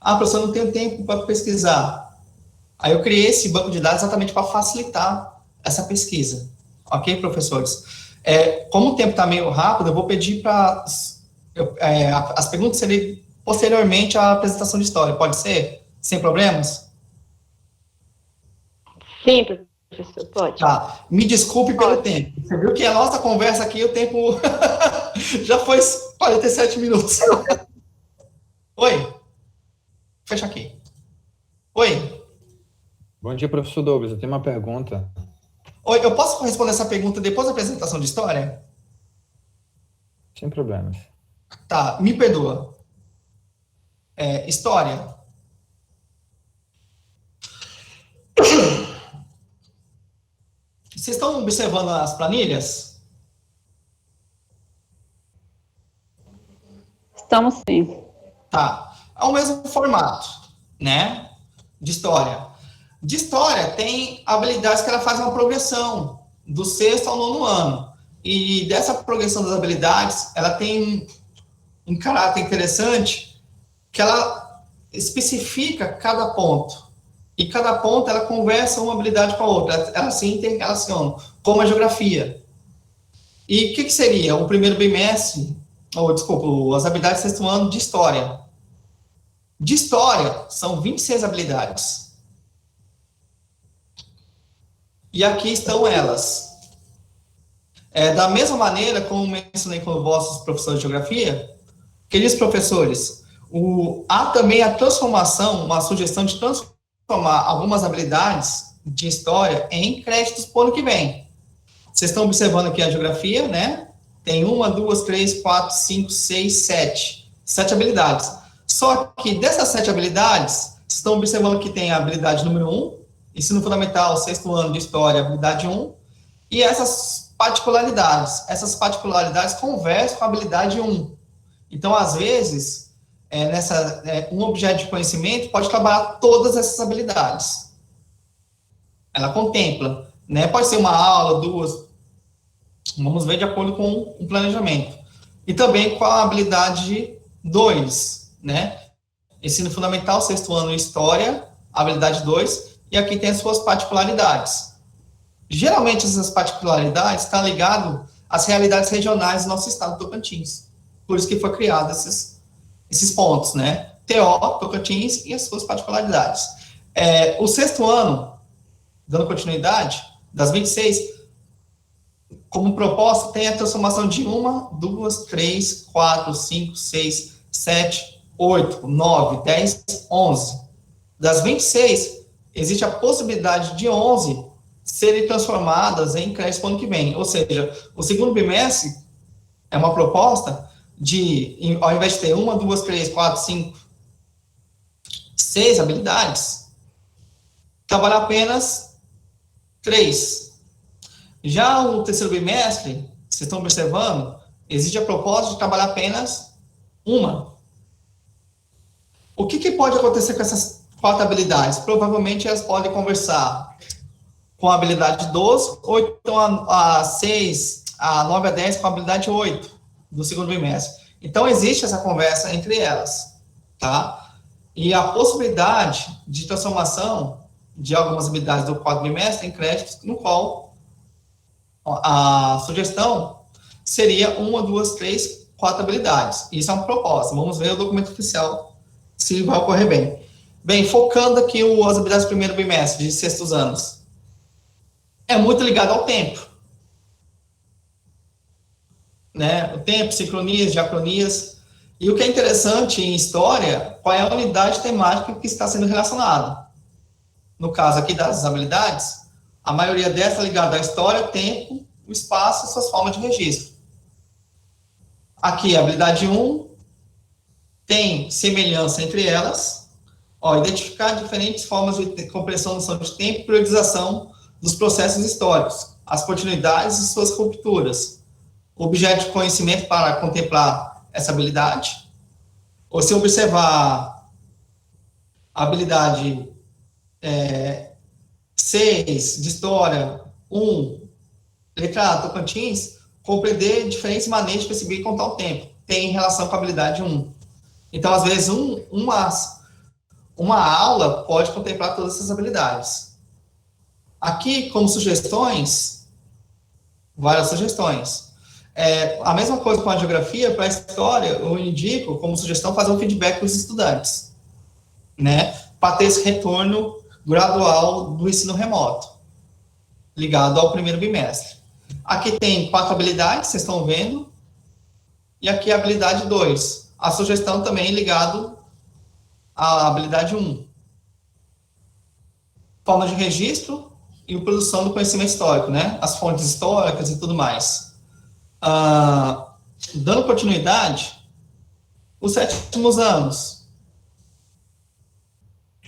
Ah, professor, não tenho tempo para pesquisar. Aí eu criei esse banco de dados exatamente para facilitar essa pesquisa. Ok, professores? Como o tempo está meio rápido, eu vou pedir para as perguntas serem posteriormente à apresentação de história. Pode ser? Sem problemas? Sim, professor, pode. Tá. Me desculpe pelo tempo. Você viu que a nossa conversa aqui, o tempo já foi 47 minutos. Oi? Fecha aqui. Oi? Bom dia, professor Douglas. Eu tenho uma pergunta. Oi, eu posso responder essa pergunta depois da apresentação de história? Sem problemas. Tá, me perdoa. História. Vocês estão observando as planilhas? Estamos sim. Tá. É o mesmo formato, né? De história. De história, tem habilidades que ela faz uma progressão do 6º ao 9º ano. E dessa progressão das habilidades, ela tem um caráter interessante, que ela especifica cada ponto. E cada ponto, ela conversa uma habilidade com a outra. Ela se interrelaciona, como a geografia. E o que seria? O primeiro bimestre, as habilidades do 6º ano de história. De história, são 26 habilidades. E aqui estão elas. Da mesma maneira, como mencionei com vossos professores de geografia, queridos professores, há também a transformação, uma sugestão de transformar algumas habilidades de história em créditos para o ano que vem. Vocês estão observando aqui a geografia, né? Tem 1, 2, 3, 4, 5, 6, 7. 7 habilidades. Só que dessas 7 habilidades, vocês estão observando que tem a habilidade número 1, ensino fundamental, 6º ano de história, habilidade 1, e essas particularidades conversam com a habilidade 1. Então, às vezes, um objeto de conhecimento pode trabalhar todas essas habilidades. Ela contempla, né? Pode ser uma aula, 2, vamos ver de acordo com o planejamento. E também com a habilidade 2, né? Ensino fundamental, 6º ano, história, habilidade 2, e aqui tem as suas particularidades. Geralmente, essas particularidades estão ligadas às realidades regionais do nosso estado do Tocantins. Por isso que foi criado esses pontos, né? TO, Tocantins e as suas particularidades. O 6º ano, dando continuidade, das 26, como proposta, tem a transformação de 1, 2, 3, 4, 5, 6, 7, 8, 9, 10, 11. Das 26, existe a possibilidade de 11 serem transformadas em créditos para o ano que vem. Ou seja, o segundo bimestre é uma proposta de, ao invés de ter 1, 2, 3, 4, 5, 6 habilidades, trabalhar apenas 3. Já o terceiro bimestre, vocês estão observando, existe a proposta de trabalhar apenas 1. O que pode acontecer com essas 4 habilidades? Provavelmente elas podem conversar com a habilidade 12, ou então a 6, a 9 a 10 com a habilidade 8 do segundo bimestre. Então, existe essa conversa entre elas, tá? E a possibilidade de transformação de algumas habilidades do quarto bimestre em créditos, no qual a sugestão seria 1, 2, 3, 4 habilidades. Isso é uma proposta. Vamos ver o documento oficial se vai ocorrer bem. Bem, focando aqui as habilidades do primeiro bimestre, de 6º anos. É muito ligado ao tempo. Né? O tempo, sincronias, diacronias. E o que é interessante em história, qual é a unidade temática que está sendo relacionada. No caso aqui das habilidades, a maioria dessa é ligada à história, tempo, o espaço e suas formas de registro. Aqui, a habilidade 1 tem semelhança entre elas. Identificar diferentes formas de compreensão, noção de tempo e priorização dos processos históricos, as continuidades e suas rupturas. Objeto de conhecimento para contemplar essa habilidade. Ou se observar a habilidade 6 de história, 1, letra A, Tocantins, compreender diferentes maneiras de perceber e contar o tempo. Tem relação com a habilidade 1. Então, às vezes, uma aula pode contemplar todas essas habilidades. Aqui, como sugestões, várias sugestões. A mesma coisa com a geografia, para a história, eu indico, como sugestão, fazer um feedback para os estudantes, né? Para ter esse retorno gradual do ensino remoto, ligado ao primeiro bimestre. Aqui tem 4 habilidades, vocês estão vendo, e aqui a habilidade 2. A sugestão também ligado à habilidade 1. Forma de registro e produção do conhecimento histórico, né? As fontes históricas e tudo mais. Dando continuidade, os 7º anos,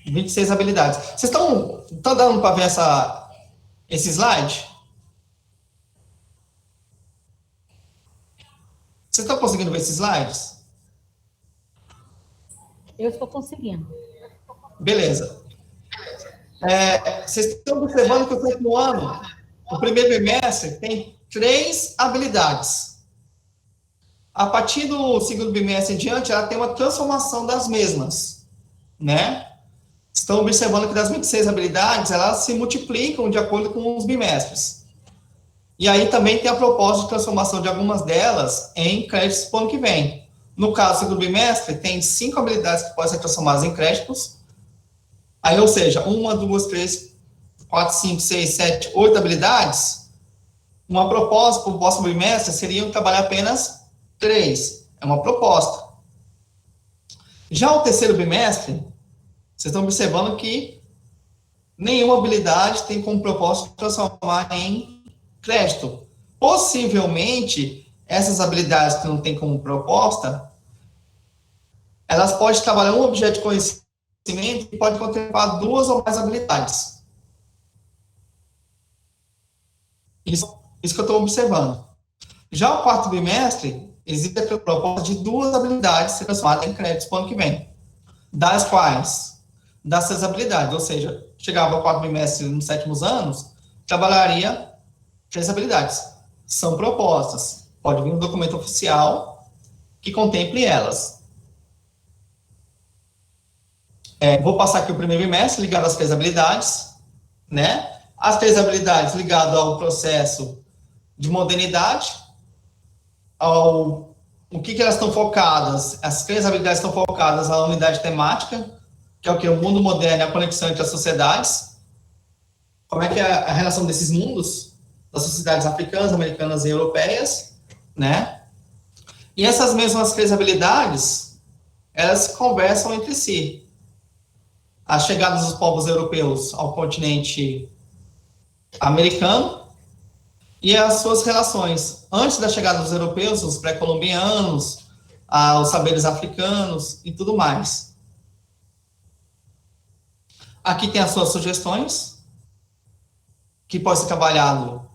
26 habilidades. Vocês estão dando para ver esse slide? Vocês estão conseguindo ver esses slides? Eu estou conseguindo. Beleza. Vocês estão observando que o 7º ano, o primeiro bimestre, tem 3 habilidades. A partir do segundo bimestre em diante, ela tem uma transformação das mesmas, né? Estão observando que das 26 habilidades, elas se multiplicam de acordo com os bimestres. E aí também tem a proposta de transformação de algumas delas em créditos para o ano que vem. No caso do segundo bimestre, tem 5 habilidades que podem ser transformadas em créditos. Aí, ou seja, 1, 2, 3, 4, 5, 6, 7, 8 habilidades, uma proposta para o próximo bimestre seria trabalhar apenas 3. É uma proposta. Já o terceiro bimestre, vocês estão observando que nenhuma habilidade tem como propósito transformar em crédito. Possivelmente, essas habilidades que não têm como proposta, elas podem trabalhar um objeto de conhecimento e pode contemplar 2 ou mais habilidades. Isso que eu estou observando. Já o quarto bimestre, existe a proposta de 2 habilidades ser transformadas em créditos para o ano que vem. Das quais? Das 6 habilidades. Ou seja, chegava ao quarto bimestre nos 7º anos, trabalharia 3 habilidades. São propostas. Pode vir um documento oficial que contemple elas. Vou passar aqui o primeiro bimestre ligado às 3 habilidades, né? As 3 habilidades ligadas ao processo de modernidade, o que elas estão focadas? As 3 habilidades estão focadas na unidade temática, que é o que? O mundo moderno e a conexão entre as sociedades. Como é que é a relação desses mundos? Das sociedades africanas, americanas e europeias, né? E essas mesmas 3 habilidades, elas conversam entre si. As chegadas dos povos europeus ao continente americano e as suas relações antes da chegada dos europeus, os pré-colombianos, os saberes africanos e tudo mais. Aqui tem as suas sugestões, que pode ser trabalhado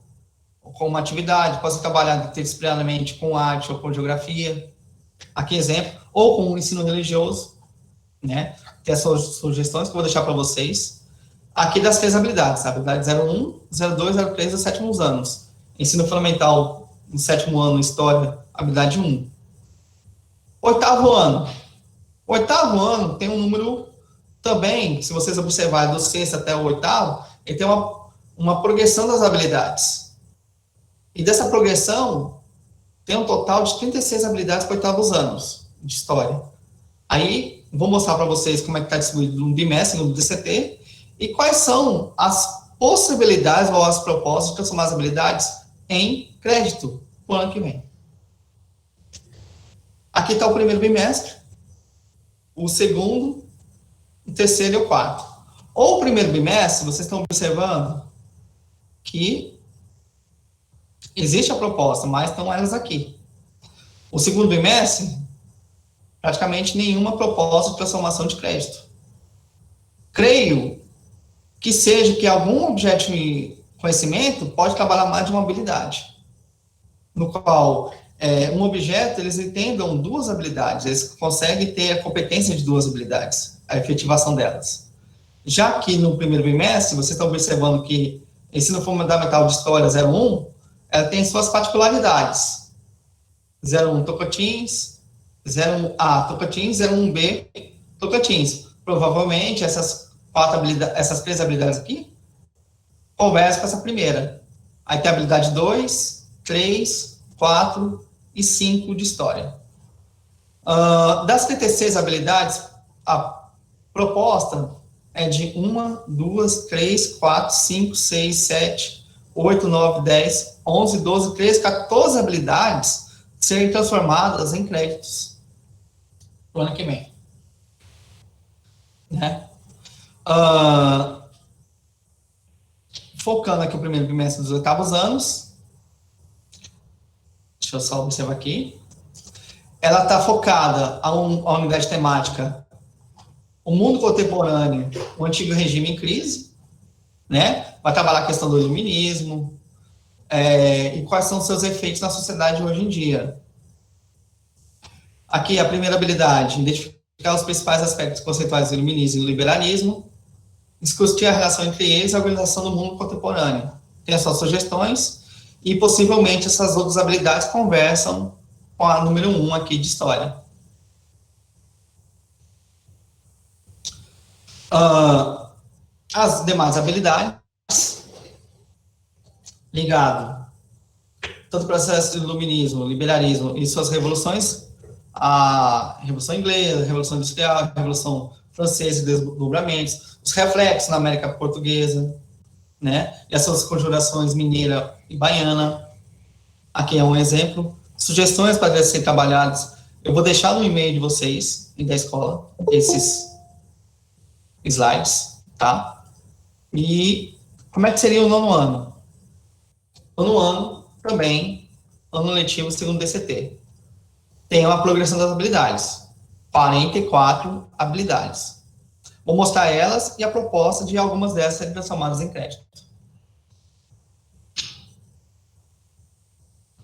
com uma atividade, pode ser trabalhado interdisciplinarmente com arte ou com geografia, aqui exemplo, ou com o ensino religioso, né? Tem as suas sugestões que eu vou deixar para vocês. Aqui das 3 habilidades, habilidade 01, 02, 03 e 7º anos. Ensino fundamental no 7º ano, história, habilidade 1. 8º ano. 8º ano tem um número também, se vocês observarem do 6º até o 8º, ele tem uma progressão das habilidades. E dessa progressão, tem um total de 36 habilidades para 8º anos de história. Aí, vou mostrar para vocês como é que está distribuído no bimestre, no DCT, e quais são as possibilidades ou as propostas de transformar as habilidades em crédito para o ano que vem. Aqui está o primeiro bimestre, o segundo, o terceiro e o quarto. O primeiro bimestre, vocês estão observando que existe a proposta, mas estão elas aqui. O segundo bimestre, praticamente nenhuma proposta de transformação de crédito. Creio que seja que algum objeto de conhecimento pode trabalhar mais de uma habilidade, no qual um objeto, eles entendam 2 habilidades, eles conseguem ter a competência de 2 habilidades, a efetivação delas. Já que no primeiro bimestre, vocês estão observando que ensino fundamental de história 01, ela tem suas particularidades. 01 Tocantins, 01A Tocantins, 01B Tocantins. Provavelmente essas 3 habilidades aqui conversam com essa primeira. Aí tem a habilidade 2, 3, 4 e 5 de história. Das 36 habilidades, a proposta é de 1, 2, 3, 4, 5, 6, 7, 8, 9, 10, 11, 12, 13, 14 habilidades serem transformadas em créditos no ano que vem. Né? Focando aqui o primeiro bimestre dos 8º anos, deixa eu só observar aqui, ela está focada a unidade temática, o mundo contemporâneo, o antigo regime em crise, né? Vai trabalhar a questão do iluminismo, e quais são os seus efeitos na sociedade hoje em dia. Aqui, a primeira habilidade, identificar os principais aspectos conceituais do iluminismo e do liberalismo, discutir a relação entre eles e a organização do mundo contemporâneo. Tem as suas sugestões, e possivelmente essas outras habilidades conversam com a número 1 aqui de história. As demais habilidades, ligado tanto ao processo do iluminismo, liberalismo e suas revoluções, a Revolução Inglesa, a Revolução Industrial, a Revolução Francesa e desdobramentos, os reflexos na América Portuguesa, né? E as suas conjugações mineira e baiana. Aqui é um exemplo. Sugestões para serem trabalhadas. Eu vou deixar no e-mail de vocês e da escola esses slides, tá? E como é que seria o nono ano? Nono ano, também, ano letivo segundo DCT. Tem uma progressão das habilidades. 44 habilidades. Vou mostrar elas e a proposta de algumas dessas serem transformadas em crédito.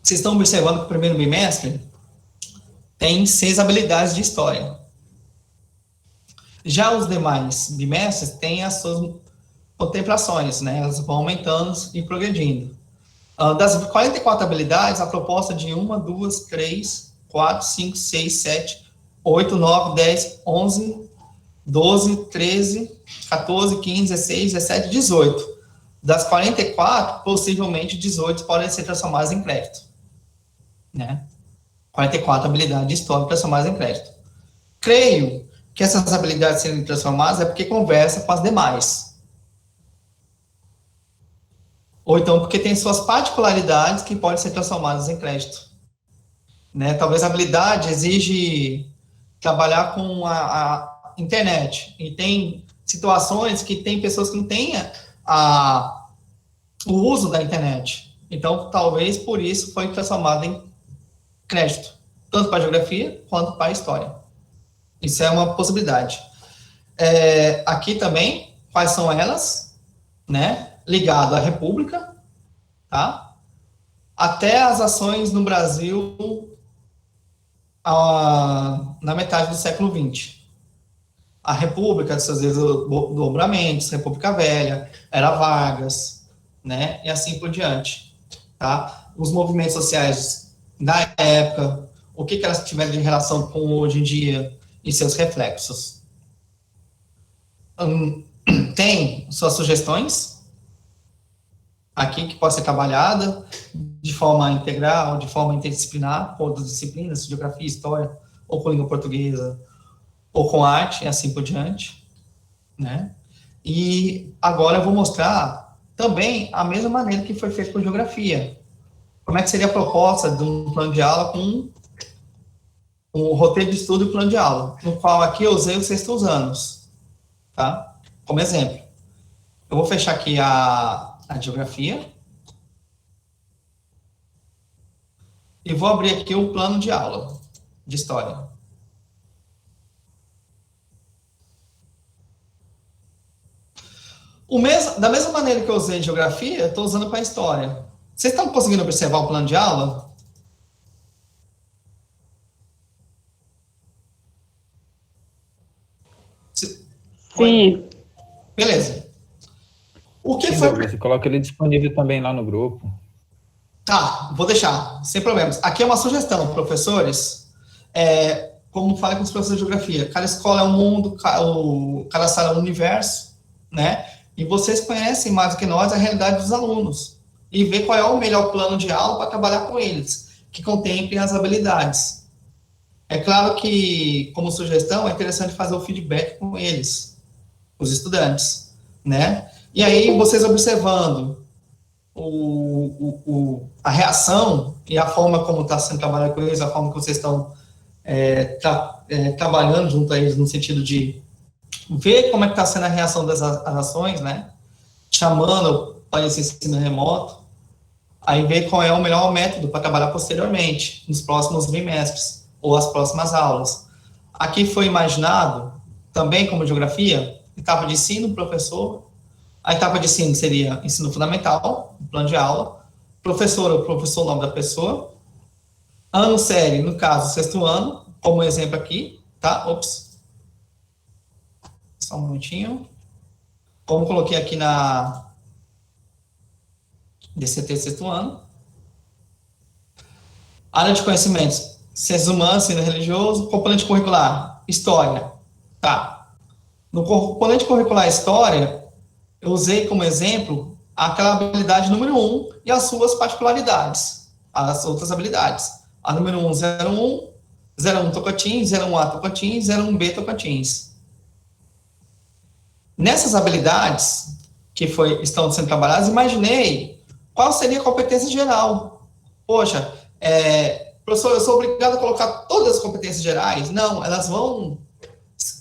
Vocês estão observando que o primeiro bimestre tem 6 habilidades de história. Já os demais bimestres têm as suas contemplações, né? Elas vão aumentando e progredindo. Das 44 habilidades, a proposta de 1, 2, 3, 4, 5, 6, 7, 8, 9, 10, 11, 12, 13, 14, 15, 16, 17, 18. Das 44, possivelmente 18 podem ser transformadas em crédito. Né? 44 habilidades de história transformadas em crédito. Creio que essas habilidades serem transformadas é porque conversa com as demais. Ou então porque tem suas particularidades que podem ser transformadas em crédito. Né? Talvez a habilidade exige trabalhar com a internet. E tem situações que tem pessoas que não têm o uso da internet. Então, talvez por isso foi transformado em crédito. Tanto para a geografia quanto para a história. Isso é uma possibilidade. Aqui também, quais são elas? Né? Ligado à República, tá? Até as ações no Brasil na metade do século XX. A República, de seus desdobramentos, República Velha, Era Vargas, né? E assim por diante, tá? Os movimentos sociais da época, o que elas tiveram de relação com hoje em dia e seus reflexos. Tem suas sugestões aqui que pode ser trabalhada de forma integral, de forma interdisciplinar, com outras disciplinas, geografia, história, ou com língua portuguesa, ou com arte, e assim por diante, né? E agora eu vou mostrar também a mesma maneira que foi feito com geografia. Como é que seria a proposta de um plano de aula com um roteiro de estudo e plano de aula, no qual aqui eu usei os 6º anos, tá? Como exemplo. Eu vou fechar aqui a geografia e vou abrir aqui o plano de aula de história. Da mesma maneira que eu usei geografia, eu estou usando para a história. Vocês estão conseguindo observar o plano de aula? Sim. Beleza. O que foi... Você coloca ele disponível também lá no grupo. Tá, vou deixar, sem problemas. Aqui é uma sugestão, professores. Como falei com os professores de geografia, cada escola é um mundo, cada sala é um universo, né? E vocês conhecem mais do que nós a realidade dos alunos. E ver qual é o melhor plano de aula para trabalhar com eles, que contemple as habilidades. É claro que, como sugestão, é interessante fazer o feedback com eles, os estudantes, né? E aí, vocês observando a reação e a forma como está sendo trabalhado com eles, a forma que vocês estão trabalhando junto a eles, no sentido de ver como é que está sendo a reação das ações, né? Chamando para esse ensino remoto, aí ver qual é o melhor método para trabalhar posteriormente, nos próximos bimestres, ou as próximas aulas. Aqui foi imaginado, também como geografia, etapa de ensino, professor. A etapa de ensino seria ensino fundamental, plano de aula. Professor, o professor, o nome da pessoa. Ano série, no caso, 6º ano, como exemplo aqui, tá? Ops. Só um minutinho. Como coloquei aqui na DCT 6º ano. Área de conhecimentos, ciências humanas, ensino religioso. Componente curricular, história. Tá. No componente curricular história, eu usei como exemplo aquela habilidade número 1 e as suas particularidades, as outras habilidades. A número 1, 01 Tocantins, 01A Tocantins, 01B Tocantins. Nessas habilidades, que estão sendo trabalhadas, imaginei qual seria a competência geral. Poxa, professor, eu sou obrigado a colocar todas as competências gerais? Não, elas vão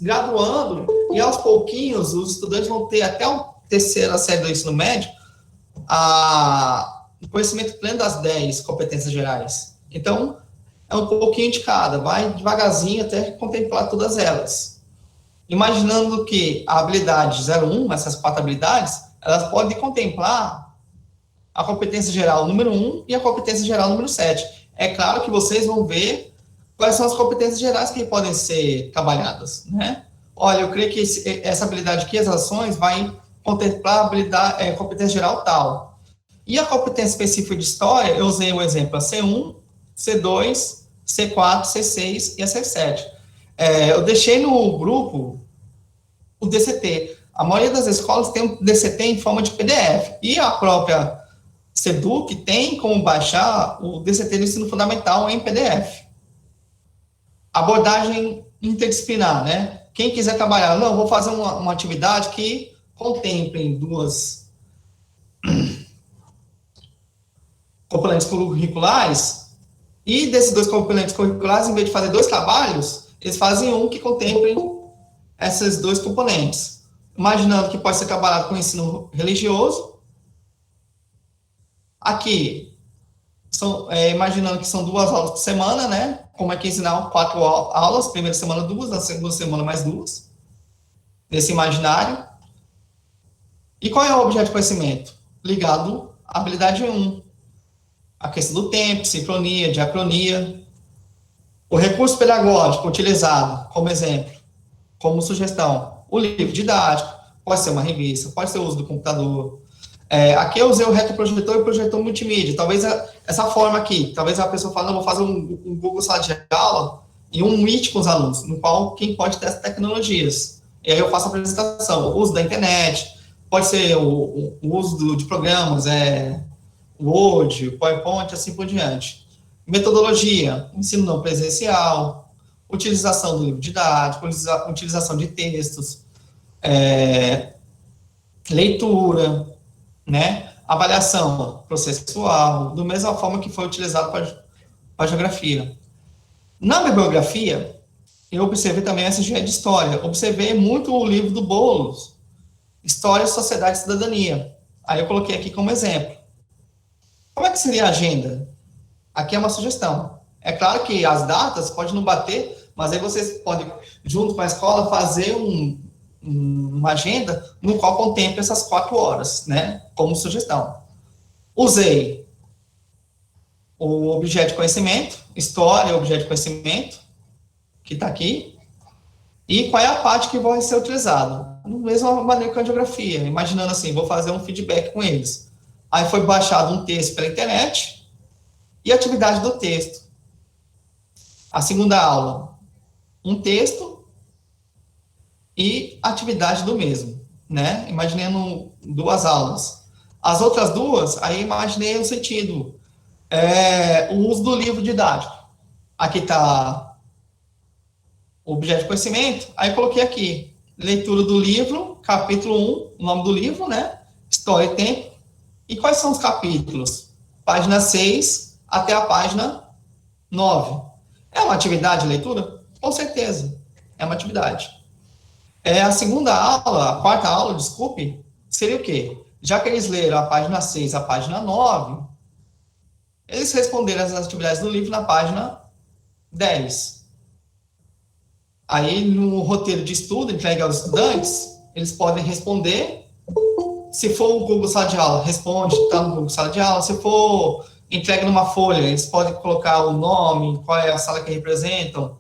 graduando e aos pouquinhos os estudantes vão ter até a terceira série do ensino médio o conhecimento pleno das 10 competências gerais. Então, é um pouquinho de cada, vai devagarzinho até contemplar todas elas. Imaginando que a habilidade 01, essas 4 habilidades, elas podem contemplar a competência geral número 1 e a competência geral número 7. É claro que vocês vão ver quais são as competências gerais que podem ser trabalhadas, né? Olha, eu creio que essa habilidade aqui, as ações, vai contemplar a habilidade, competência geral tal. E a competência específica de história, eu usei o exemplo a C1, C2, C4, C6 e a C7. Eu deixei no grupo o DCT. A maioria das escolas tem um DCT em forma de PDF. E a própria SEDUC tem como baixar o DCT do ensino fundamental em PDF. Abordagem interdisciplinar, né? Quem quiser trabalhar, não, vou fazer uma atividade que contemple 2 componentes curriculares, e desses 2 componentes curriculares, em vez de fazer 2 trabalhos, eles fazem um que contemple esses 2 componentes. Imaginando que pode ser trabalhado com ensino religioso. Aqui, imaginando que são 2 aulas por semana, né? Como é que ensinar 4 aulas, primeira semana 2, na segunda semana mais 2, nesse imaginário. E qual é o objeto de conhecimento? Ligado à habilidade 1. A questão do tempo, sincronia, diacronia. O recurso pedagógico utilizado, como exemplo, como sugestão, o livro didático, pode ser uma revista, pode ser o uso do computador. Aqui eu usei o retroprojetor e o projetor multimídia. Talvez essa forma aqui, talvez a pessoa fale, não, vou fazer um Google Sala de Aula e um Meet com os alunos, no qual quem pode ter essas tecnologias. E aí eu faço a apresentação, o uso da internet, pode ser o uso de programas, Word, PowerPoint, assim por diante. Metodologia, ensino não presencial, utilização do livro didático, utilização de textos, leitura, né? Avaliação processual, da mesma forma que foi utilizado para a geografia. Na bibliografia, eu observei também essa de história. Observei muito o livro do Boulos, História, Sociedade e Cidadania. Aí eu coloquei aqui como exemplo. Como é que seria a agenda? Aqui é uma sugestão. É claro que as datas podem não bater, mas aí vocês podem, junto com a escola, fazer uma agenda no qual contemple essas 4 horas, né, como sugestão. Usei o objeto de conhecimento, história, objeto de conhecimento, que está aqui, e qual é a parte que vai ser utilizada. Da mesma maneira que a geografia, imaginando assim, vou fazer um feedback com eles. Aí foi baixado um texto pela internet e atividade do texto. A segunda aula, um texto e atividade do mesmo, né? Imaginando 2 aulas. As outras 2, aí imaginei o sentido, o uso do livro didático. Aqui está o objeto de conhecimento, aí coloquei aqui, leitura do livro, capítulo 1, nome do livro, né? História e tempo. E quais são os capítulos? Página 6 até a página 9. É uma atividade de leitura? Com certeza, é uma atividade. A segunda aula, a 4ª aula, desculpe, seria o quê? Já que eles leram a página 6 a página 9, eles responderam as atividades do livro na página 10. Aí, no roteiro de estudo entregue aos estudantes, eles podem responder. Se for o Google Sala de Aula, responde, está no Google Sala de Aula. Se for entregue numa folha, eles podem colocar o nome, qual é a sala que representam,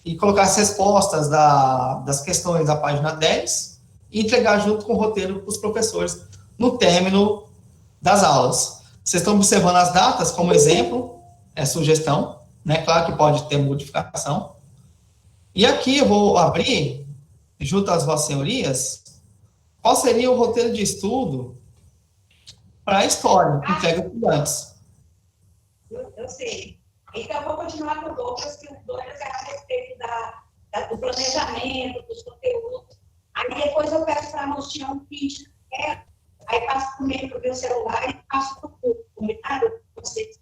e colocar as respostas das questões da página 10 e entregar junto com o roteiro para os professores no término das aulas. Vocês estão observando as datas como exemplo, sugestão, né? Claro que pode ter modificação. E aqui eu vou abrir, junto às vossas senhorias, qual seria o roteiro de estudo para a história, que entrega os estudantes. Eu sei. Então, eu vou continuar com o Douglas, que o Douglas é a respeito do planejamento, dos conteúdos. Aí, depois, eu peço para a mocinha um pitch Aí passo também para o meu celular e passo para o comentário para vocês.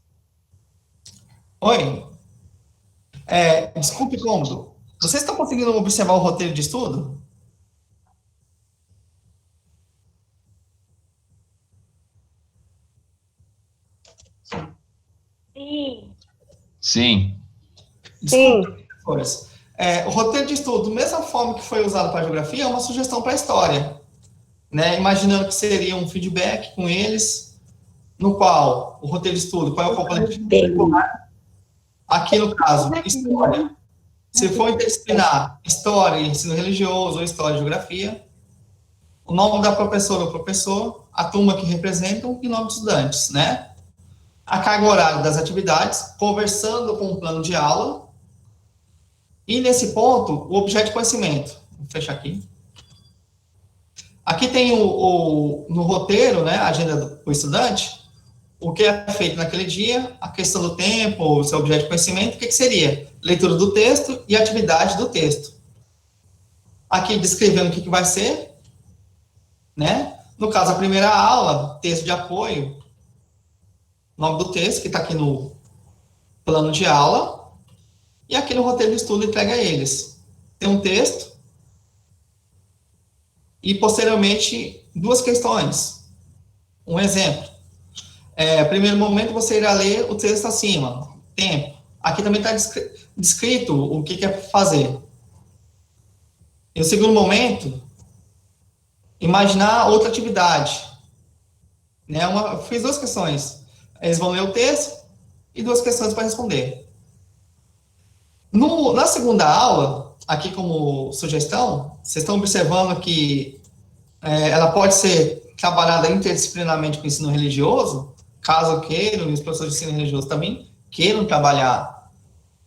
Oi. Desculpe, cômodo. Vocês estão conseguindo observar o roteiro de estudo? Sim. Sim. Desculpe, professores. O roteiro de estudo, da mesma forma que foi usado para a geografia, é uma sugestão para a história, né? Imaginando que seria um feedback com eles, no qual o roteiro de estudo, qual é o componente curricular? Aqui no caso, história. Se for interdisciplinar, história e ensino religioso, ou história e geografia, o nome da professora ou professor, a turma que representam e o nome dos estudantes, né? A carga horária das atividades, conversando com o plano de aula, e nesse ponto, o objeto de conhecimento. Vou fechar aqui. Aqui tem no roteiro, né, a agenda do estudante, o que é feito naquele dia, a questão do tempo, o seu objeto de conhecimento, o que seria? Leitura do texto e atividade do texto. Aqui descrevendo o que vai ser, né? No caso, a primeira aula, texto de apoio, nome do texto, que está aqui no plano de aula, e aqui no roteiro de estudo entrega a eles. Tem um texto, e posteriormente, duas questões. Um exemplo. Primeiro momento, você irá ler o texto acima, tempo. Aqui também está descrito o que quer fazer. E no segundo momento, imaginar outra atividade. Né? Fiz duas questões. Eles vão ler o texto e duas questões para responder. Na segunda aula, aqui como sugestão, vocês estão observando que ela pode ser trabalhada interdisciplinarmente com o ensino religioso, caso queiram, e os professores de ensino religioso também queiram trabalhar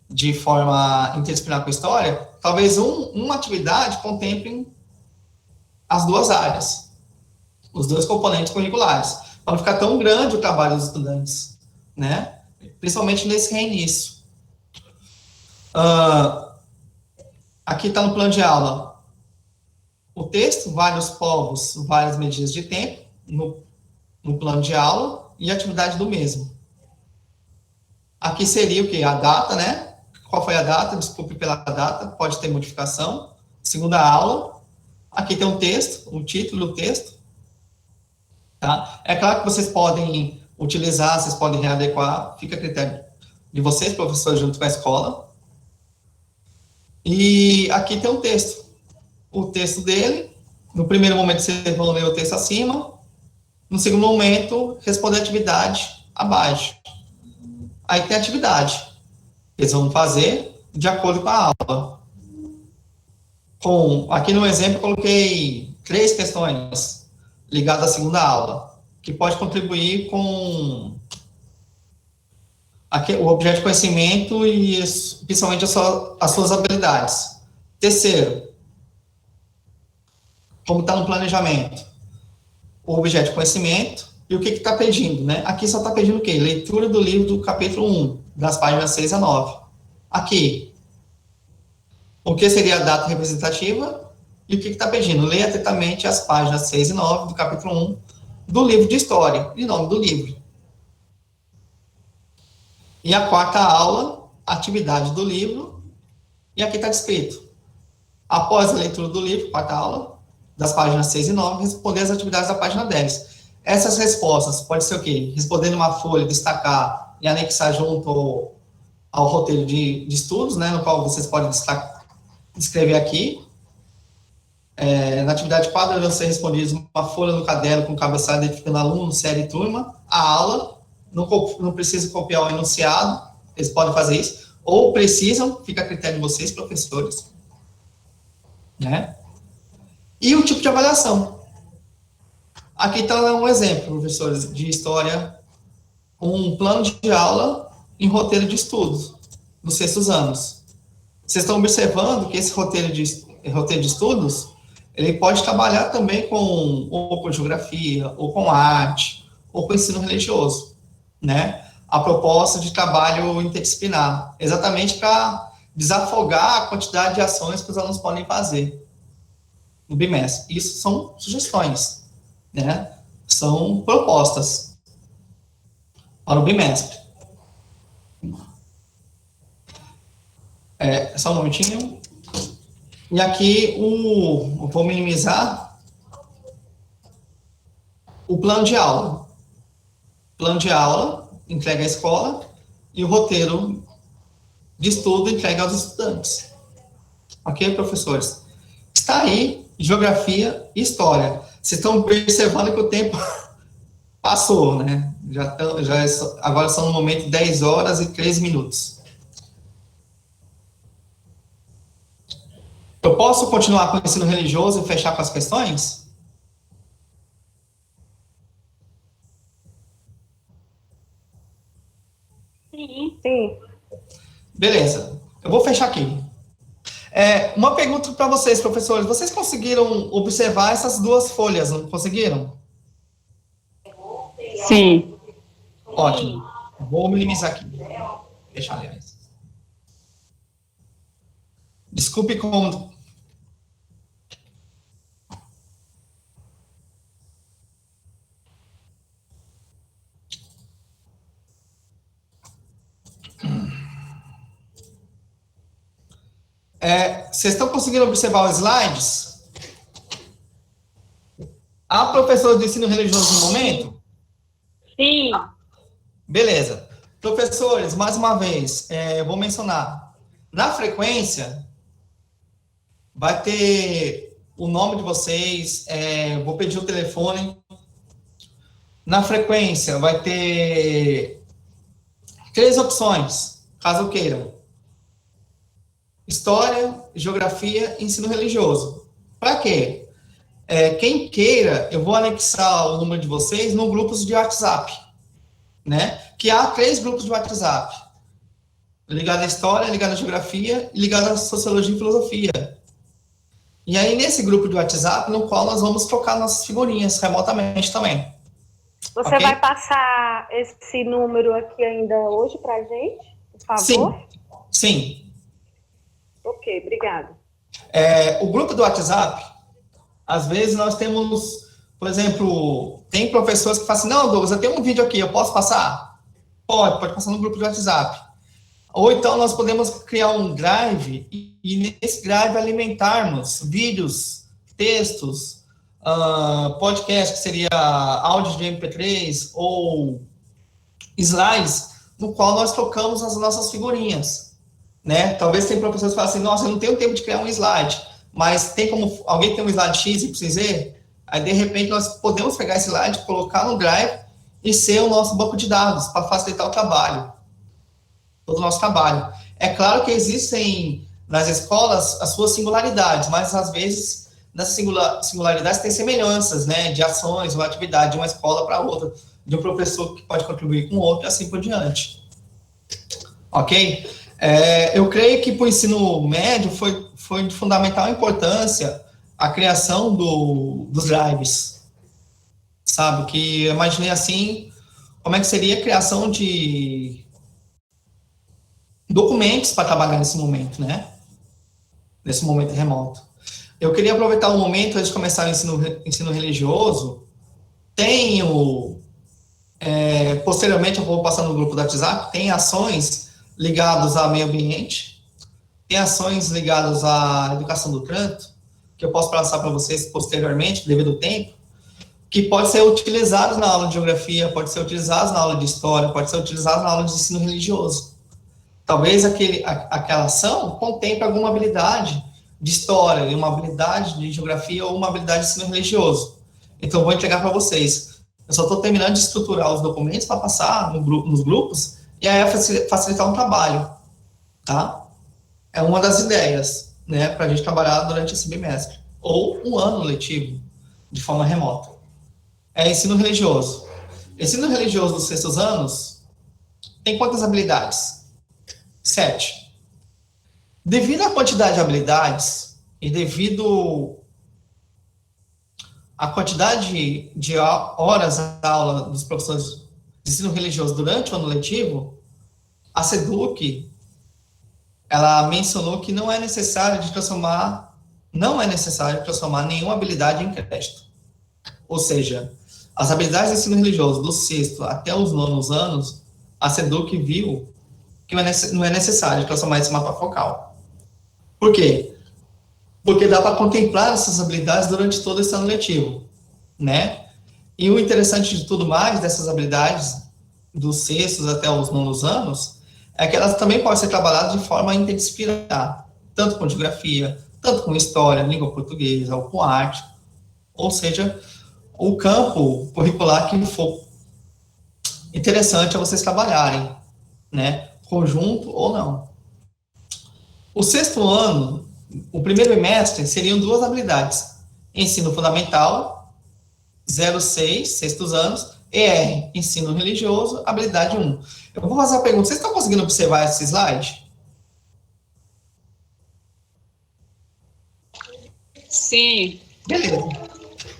de forma interdisciplinar com a história, talvez uma atividade contemple as duas áreas, os dois componentes curriculares, para não ficar tão grande o trabalho dos estudantes, né? Principalmente nesse reinício. Aqui está no plano de aula o texto, vários povos, várias medidas de tempo, no plano de aula, e a atividade do mesmo. Aqui seria o quê? A data, né? Qual foi a data? Desculpe pela data, pode ter modificação. Segunda aula. Aqui tem um texto, o título do texto. Tá? É claro que vocês podem utilizar, vocês podem readequar, fica a critério de vocês, professores, junto com a escola. E aqui tem um texto. O texto dele, no primeiro momento vocês vão ler o texto acima, no segundo momento, responder a atividade abaixo. Aí tem a atividade. Eles vão fazer de acordo com a aula. Aqui no exemplo, eu coloquei 3 questões ligadas à segunda aula, que pode contribuir com o objeto de conhecimento e, principalmente, as suas habilidades. Terceiro, como está no planejamento, o objeto de conhecimento e o que está pedindo, né? Aqui só está pedindo o quê? Leitura do livro do capítulo 1, das páginas 6 a 9. Aqui, o que seria a data representativa e o que está pedindo? Leia atentamente as páginas 6 e 9 do capítulo 1 do livro de história, e nome do livro. E a quarta aula, atividade do livro, e aqui está descrito. Após a leitura do livro, quarta aula, das páginas 6 e 9, responder as atividades da página 10. Essas respostas pode ser o quê? Responder numa folha, destacar e anexar junto ao roteiro de estudos, né, no qual vocês podem escrever aqui. Na atividade 4, devem ser respondidos uma folha no caderno com cabeçalho identificando aluno, série e turma, a aula, não precisa copiar o enunciado, eles podem fazer isso, ou precisam, fica a critério de vocês, professores, né? E o tipo de avaliação. Aqui está um exemplo, professores, de história, um plano de aula em roteiro de estudos, dos sextos anos. Vocês estão observando que esse roteiro de estudos, ele pode trabalhar também ou com geografia, ou com arte, ou com ensino religioso, né? A proposta de trabalho interdisciplinar, exatamente para desafogar a quantidade de ações que os alunos podem fazer no bimestre. Isso são sugestões, né? São propostas para o bimestre. Só um momentinho. E aqui, vou minimizar o plano de aula. Plano de aula entrega à escola e o roteiro de estudo entrega aos estudantes. Ok, professores? Está aí geografia e história. Vocês estão observando que o tempo passou, né? Agora são no momento 10 horas e 13 minutos. Eu posso continuar com o ensino religioso e fechar com as questões? Sim. Sim. Beleza. Eu vou fechar aqui. Uma pergunta para vocês, professores. Vocês conseguiram observar essas duas folhas, não conseguiram? Sim. Ótimo. Vou minimizar aqui. Fechar, aliás. Desculpe como... Vocês estão conseguindo observar os slides? Há professor de ensino religioso no momento? Sim. Beleza. Professores, mais uma vez, eu vou mencionar. Na frequência, vai ter o nome de vocês, vou pedir o telefone. Na frequência, vai ter 3 opções, caso queiram. História, geografia e ensino religioso. Para quê? Quem queira, eu vou anexar o número de vocês no grupos de WhatsApp, né? Que há 3 grupos de WhatsApp. Ligado à história, ligado à geografia e ligado à sociologia e filosofia. E aí, nesse grupo de WhatsApp, no qual nós vamos trocar nossas figurinhas remotamente também. Você Ok? vai passar esse número aqui ainda hoje para a gente, por favor? Sim. Ok, obrigada. O grupo do WhatsApp, às vezes nós temos, por exemplo, tem professores que falam assim, não, Douglas, eu tenho um vídeo aqui, eu posso passar? Pode passar no grupo de WhatsApp. Ou então nós podemos criar um drive e nesse drive alimentarmos vídeos, textos, podcast, que seria áudio de MP3 ou slides, no qual nós trocamos as nossas figurinhas. Né? Talvez tem professores que falam assim, nossa, eu não tenho tempo de criar um slide, mas tem como, alguém tem um slide X, Y, Z? Aí, de repente, nós podemos pegar esse slide, colocar no Drive e ser o nosso banco de dados, para facilitar o trabalho, todo o nosso trabalho. É claro que existem, nas escolas, as suas singularidades, mas, às vezes, nessas singularidades tem semelhanças, né, de ações ou atividade de uma escola para outra, de um professor que pode contribuir com o outro, e assim por diante. Ok? Eu creio que para o ensino médio foi de fundamental importância a criação dos drives, sabe? Que eu imaginei assim, como é que seria a criação de documentos para trabalhar nesse momento, né? Nesse momento remoto. Eu queria aproveitar o momento antes de começar o ensino religioso. Posteriormente, eu vou passar no grupo do WhatsApp, tem ações ligados ao meio ambiente, tem ações ligadas à educação do trânsito, que eu posso passar para vocês posteriormente, devido ao tempo, que pode ser utilizados na aula de geografia, pode ser utilizados na aula de história, pode ser utilizados na aula de ensino religioso. Talvez aquela ação contemple alguma habilidade de história, uma habilidade de geografia ou uma habilidade de ensino religioso. Então, eu vou entregar para vocês. Eu só estou terminando de estruturar os documentos para passar nos grupos, e aí facilitar o trabalho, tá? É uma das ideias, né, para a gente trabalhar durante esse bimestre, ou um ano letivo, de forma remota. Ensino religioso. Ensino religioso dos 6º anos tem quantas habilidades? 7. Devido à quantidade de habilidades e devido à quantidade de horas de aula dos professores de ensino religioso durante o ano letivo, a SEDUC, ela mencionou que não é necessário transformar nenhuma habilidade em crédito. Ou seja, As habilidades de ensino religioso do 6º até os 9º anos, a SEDUC viu que não é necessário transformar esse mapa focal. Por quê? Porque dá para contemplar essas habilidades durante todo esse ano letivo, né? E o interessante de tudo mais, dessas habilidades dos 6º até os 9º anos, é que elas também podem ser trabalhadas de forma interdisciplinar, tanto com geografia, tanto com história, língua portuguesa, ou com arte, ou seja, o campo curricular que for interessante a vocês trabalharem, né? Conjunto ou não. O 6º ano, o primeiro bimestre, seriam 2 habilidades. Ensino fundamental, 06, 6º anos, ER, ensino religioso, habilidade 1. Eu vou fazer a pergunta, vocês estão conseguindo observar esse slide? Sim. Beleza.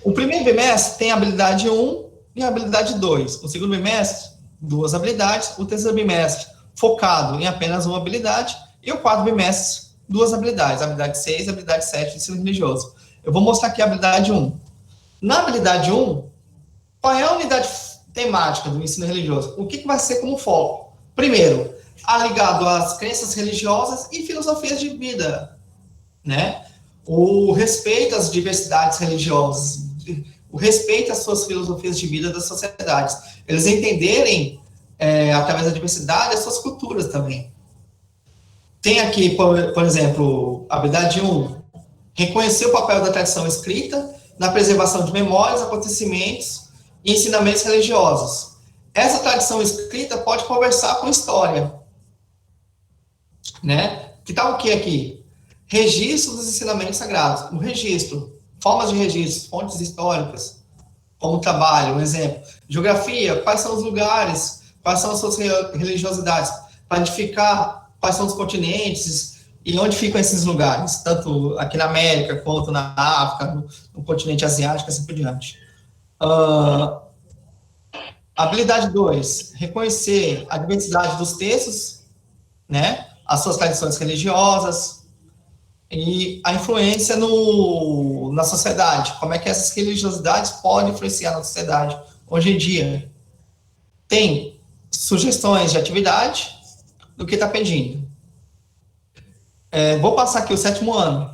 O primeiro bimestre tem a habilidade 1 e a habilidade 2. O segundo bimestre, 2 habilidades. O terceiro bimestre, focado em apenas uma habilidade. E o quarto bimestre, 2 habilidades. Habilidade 6 e habilidade 7 de ensino religioso. Eu vou mostrar aqui a habilidade 1. Na habilidade 1, qual é a unidade temática do ensino religioso? O que vai ser como foco? Primeiro, ligado às crenças religiosas e filosofias de vida, né? O respeito às diversidades religiosas, o respeito às suas filosofias de vida das sociedades. Eles entenderem, através da diversidade, as suas culturas também. Tem aqui, por exemplo, a habilidade 1, reconhecer o papel da tradição escrita na preservação de memórias, acontecimentos e ensinamentos religiosos. Essa tradição escrita pode conversar com história, né? Que tal o que aqui? Registro dos ensinamentos sagrados. O registro, formas de registro, fontes históricas, como trabalho, um exemplo. Geografia, quais são os lugares, quais são as suas religiosidades, para identificar quais são os continentes e onde ficam esses lugares, tanto aqui na América, quanto na África, no continente asiático, assim por diante. Habilidade 2, reconhecer a diversidade dos textos, né, as suas tradições religiosas, e a influência na sociedade, como é que essas religiosidades podem influenciar na sociedade hoje em dia. Tem sugestões de atividade do que está pedindo. Vou passar aqui o 7º ano.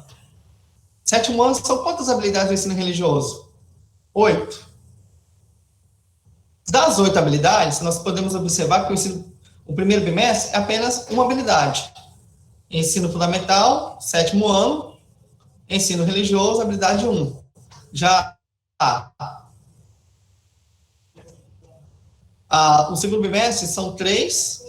7º ano são quantas habilidades do ensino religioso? 8. Das 8 habilidades, nós podemos observar que o primeiro bimestre é apenas uma habilidade. Ensino fundamental, 7º ano, ensino religioso, habilidade 1. Já o segundo bimestre são 3,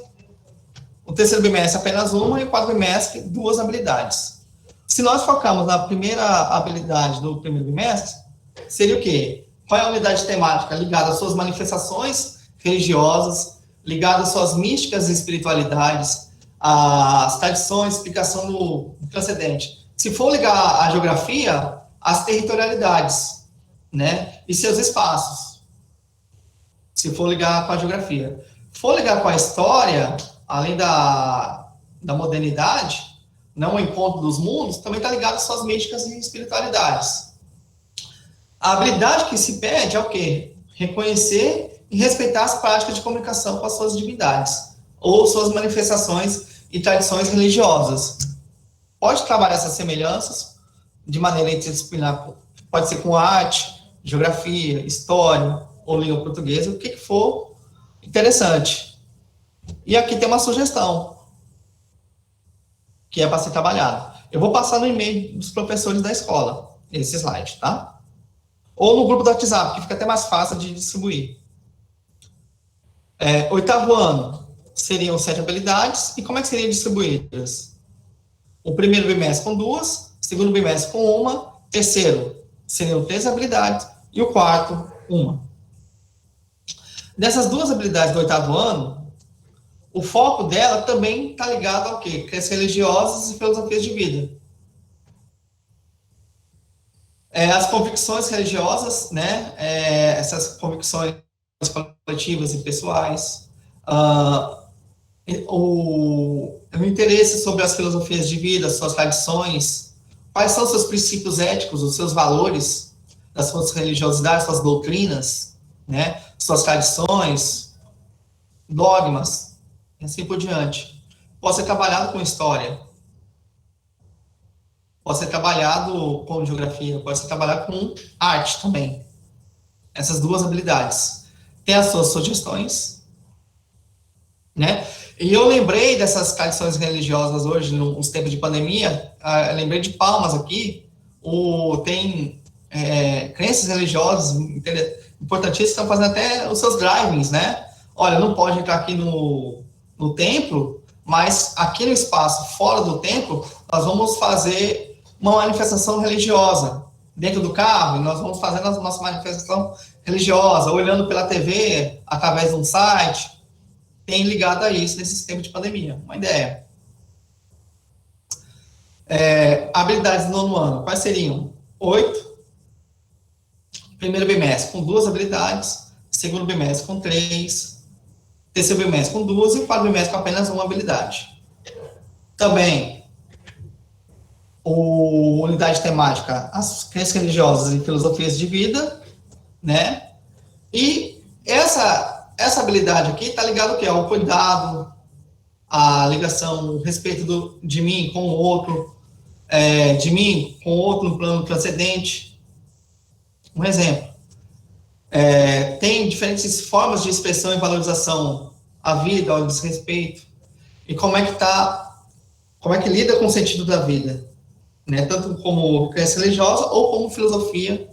o terceiro bimestre apenas 1 e o quarto bimestre 2 habilidades. Se nós focarmos na primeira habilidade do primeiro bimestre, seria o quê? Qual é a unidade temática ligada às suas manifestações religiosas, ligada às suas místicas e espiritualidades, as tradições, explicação do transcendente. Se for ligar a geografia, as territorialidades, né, e seus espaços. Se for ligar com a geografia. For ligar com a história, além da modernidade, não o encontro dos mundos, também está ligado às suas místicas e espiritualidades. A habilidade que se pede é o quê? Reconhecer e respeitar as práticas de comunicação com as suas divindades, ou suas manifestações e tradições religiosas. Pode trabalhar essas semelhanças de maneira interdisciplinar, pode ser com arte, geografia, história, ou língua portuguesa, o que for interessante. E aqui tem uma sugestão, que é para ser trabalhada. Eu vou passar no e-mail dos professores da escola, esse slide, tá? Ou no grupo do WhatsApp, que fica até mais fácil de distribuir. 8º ano, seriam 7 habilidades, e como é que seriam distribuídas? O primeiro bimestre com 2, segundo bimestre com 1, terceiro seriam 3 habilidades, e o quarto, 1. Dessas 2 habilidades do 8º ano, o foco dela também está ligado ao quê? Crenças religiosas e filosofias de vida. As convicções religiosas, né? Essas convicções coletivas e pessoais, o interesse sobre as filosofias de vida, suas tradições, quais são os seus princípios éticos, os seus valores, das suas religiosidades, suas doutrinas, né? Suas tradições, dogmas, e assim por diante. Pode ser trabalhado com história, pode ser trabalhado com geografia, pode ser trabalhado com arte também. Essas duas habilidades. Tem as suas sugestões, né? E eu lembrei dessas tradições religiosas hoje, nos tempos de pandemia, eu lembrei de Palmas aqui, tem crenças religiosas importantíssimas que estão fazendo até os seus drive-ins, né? Olha, não pode entrar aqui no templo, mas aqui no espaço fora do templo, nós vamos fazer uma manifestação religiosa. Dentro do carro, nós vamos fazendo a nossa manifestação religiosa, olhando pela TV, através de um site, tem ligado a isso nesse tempo de pandemia. Uma ideia. Habilidades do nono ano, quais seriam? 8. Primeiro bimestre com 2 habilidades, segundo bimestre com 3, terceiro bimestre com 2 e quarto bimestre com apenas 1 habilidade. Também, unidade temática, as crenças religiosas e filosofias de vida, né? E essa habilidade aqui está ligada ao quê? Ao cuidado, à ligação, o respeito de mim com o outro, de mim com o outro no plano transcendente. Um exemplo. Tem diferentes formas de expressão e valorização à vida, ao desrespeito, e como é que lida com o sentido da vida, né? Tanto como crença religiosa ou como filosofia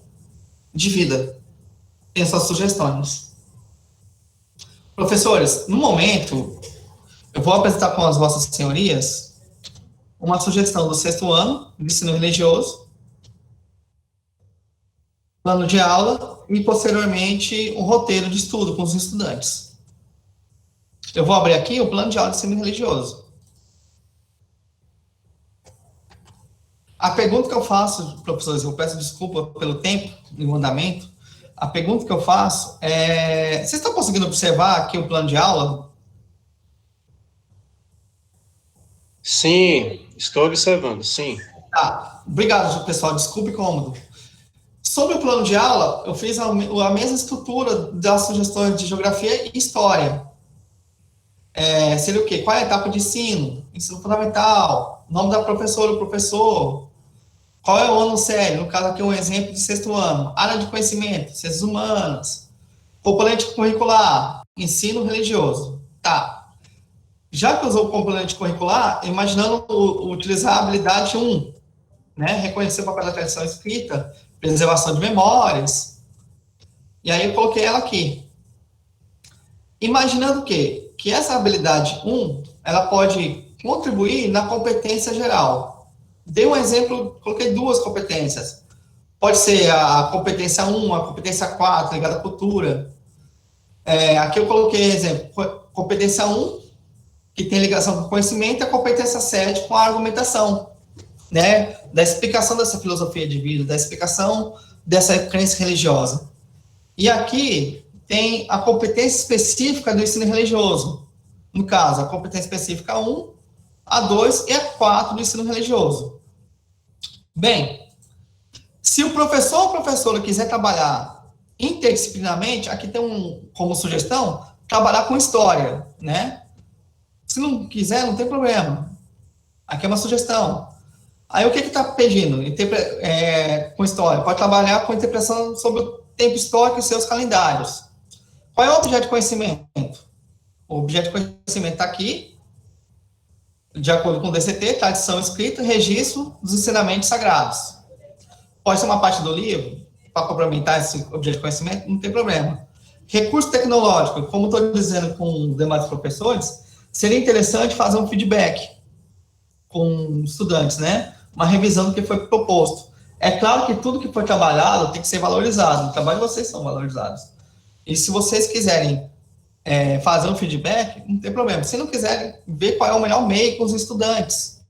de vida. Tem suas sugestões. Professores, no momento, eu vou apresentar com as vossas senhorias uma sugestão do 6º ano de ensino religioso, plano de aula e, posteriormente, um roteiro de estudo com os estudantes. Eu vou abrir aqui o plano de aula de ensino religioso. A pergunta que eu faço, professores, eu peço desculpa pelo tempo do andamento, a pergunta que eu faço é, vocês estão conseguindo observar aqui o plano de aula? Sim, estou observando, sim. Tá, obrigado, pessoal, desculpe incômodo. Sobre o plano de aula, eu fiz a mesma estrutura das sugestões de geografia e história. Seria o quê? Qual é a etapa de ensino? Ensino fundamental, nome da professora ou professor, qual é o ano sério? No caso aqui, um exemplo de 6º ano. Área de conhecimento, ciências humanas, componente curricular, ensino religioso. Tá. Já que usou o componente curricular, imaginando utilizar a habilidade 1, né? Reconhecer o papel da tradição escrita, preservação de memórias. E aí eu coloquei ela aqui. Imaginando o quê? Que essa habilidade 1, ela pode contribuir na competência geral. Dei um exemplo, coloquei 2 competências. Pode ser a competência 1, a competência 4, ligada à cultura. Aqui eu coloquei exemplo, competência 1, que tem ligação com o conhecimento, e a competência 7 com a argumentação, né? Da explicação dessa filosofia de vida, da explicação dessa crença religiosa. E aqui tem a competência específica do ensino religioso. No caso, a competência específica 1, a 2 e a 4 do ensino religioso. Bem, se o professor ou professora quiser trabalhar interdisciplinarmente, aqui tem como sugestão, trabalhar com história, né? Se não quiser, não tem problema. Aqui é uma sugestão. Aí o que está pedindo? Com história. Pode trabalhar com interpretação sobre o tempo histórico e seus calendários. Qual é o objeto de conhecimento? O objeto de conhecimento está aqui, de acordo com o DCT, tradição escrita, registro dos ensinamentos sagrados. Pode ser uma parte do livro, para complementar esse objeto de conhecimento, não tem problema. Recurso tecnológico, como estou dizendo com os demais professores, seria interessante fazer um feedback com estudantes, né? Uma revisão do que foi proposto. É claro que tudo que foi trabalhado tem que ser valorizado, o trabalho de vocês são valorizados. E se vocês quiserem fazer um feedback, não tem problema. Se não quiserem, ver qual é o melhor meio com os estudantes,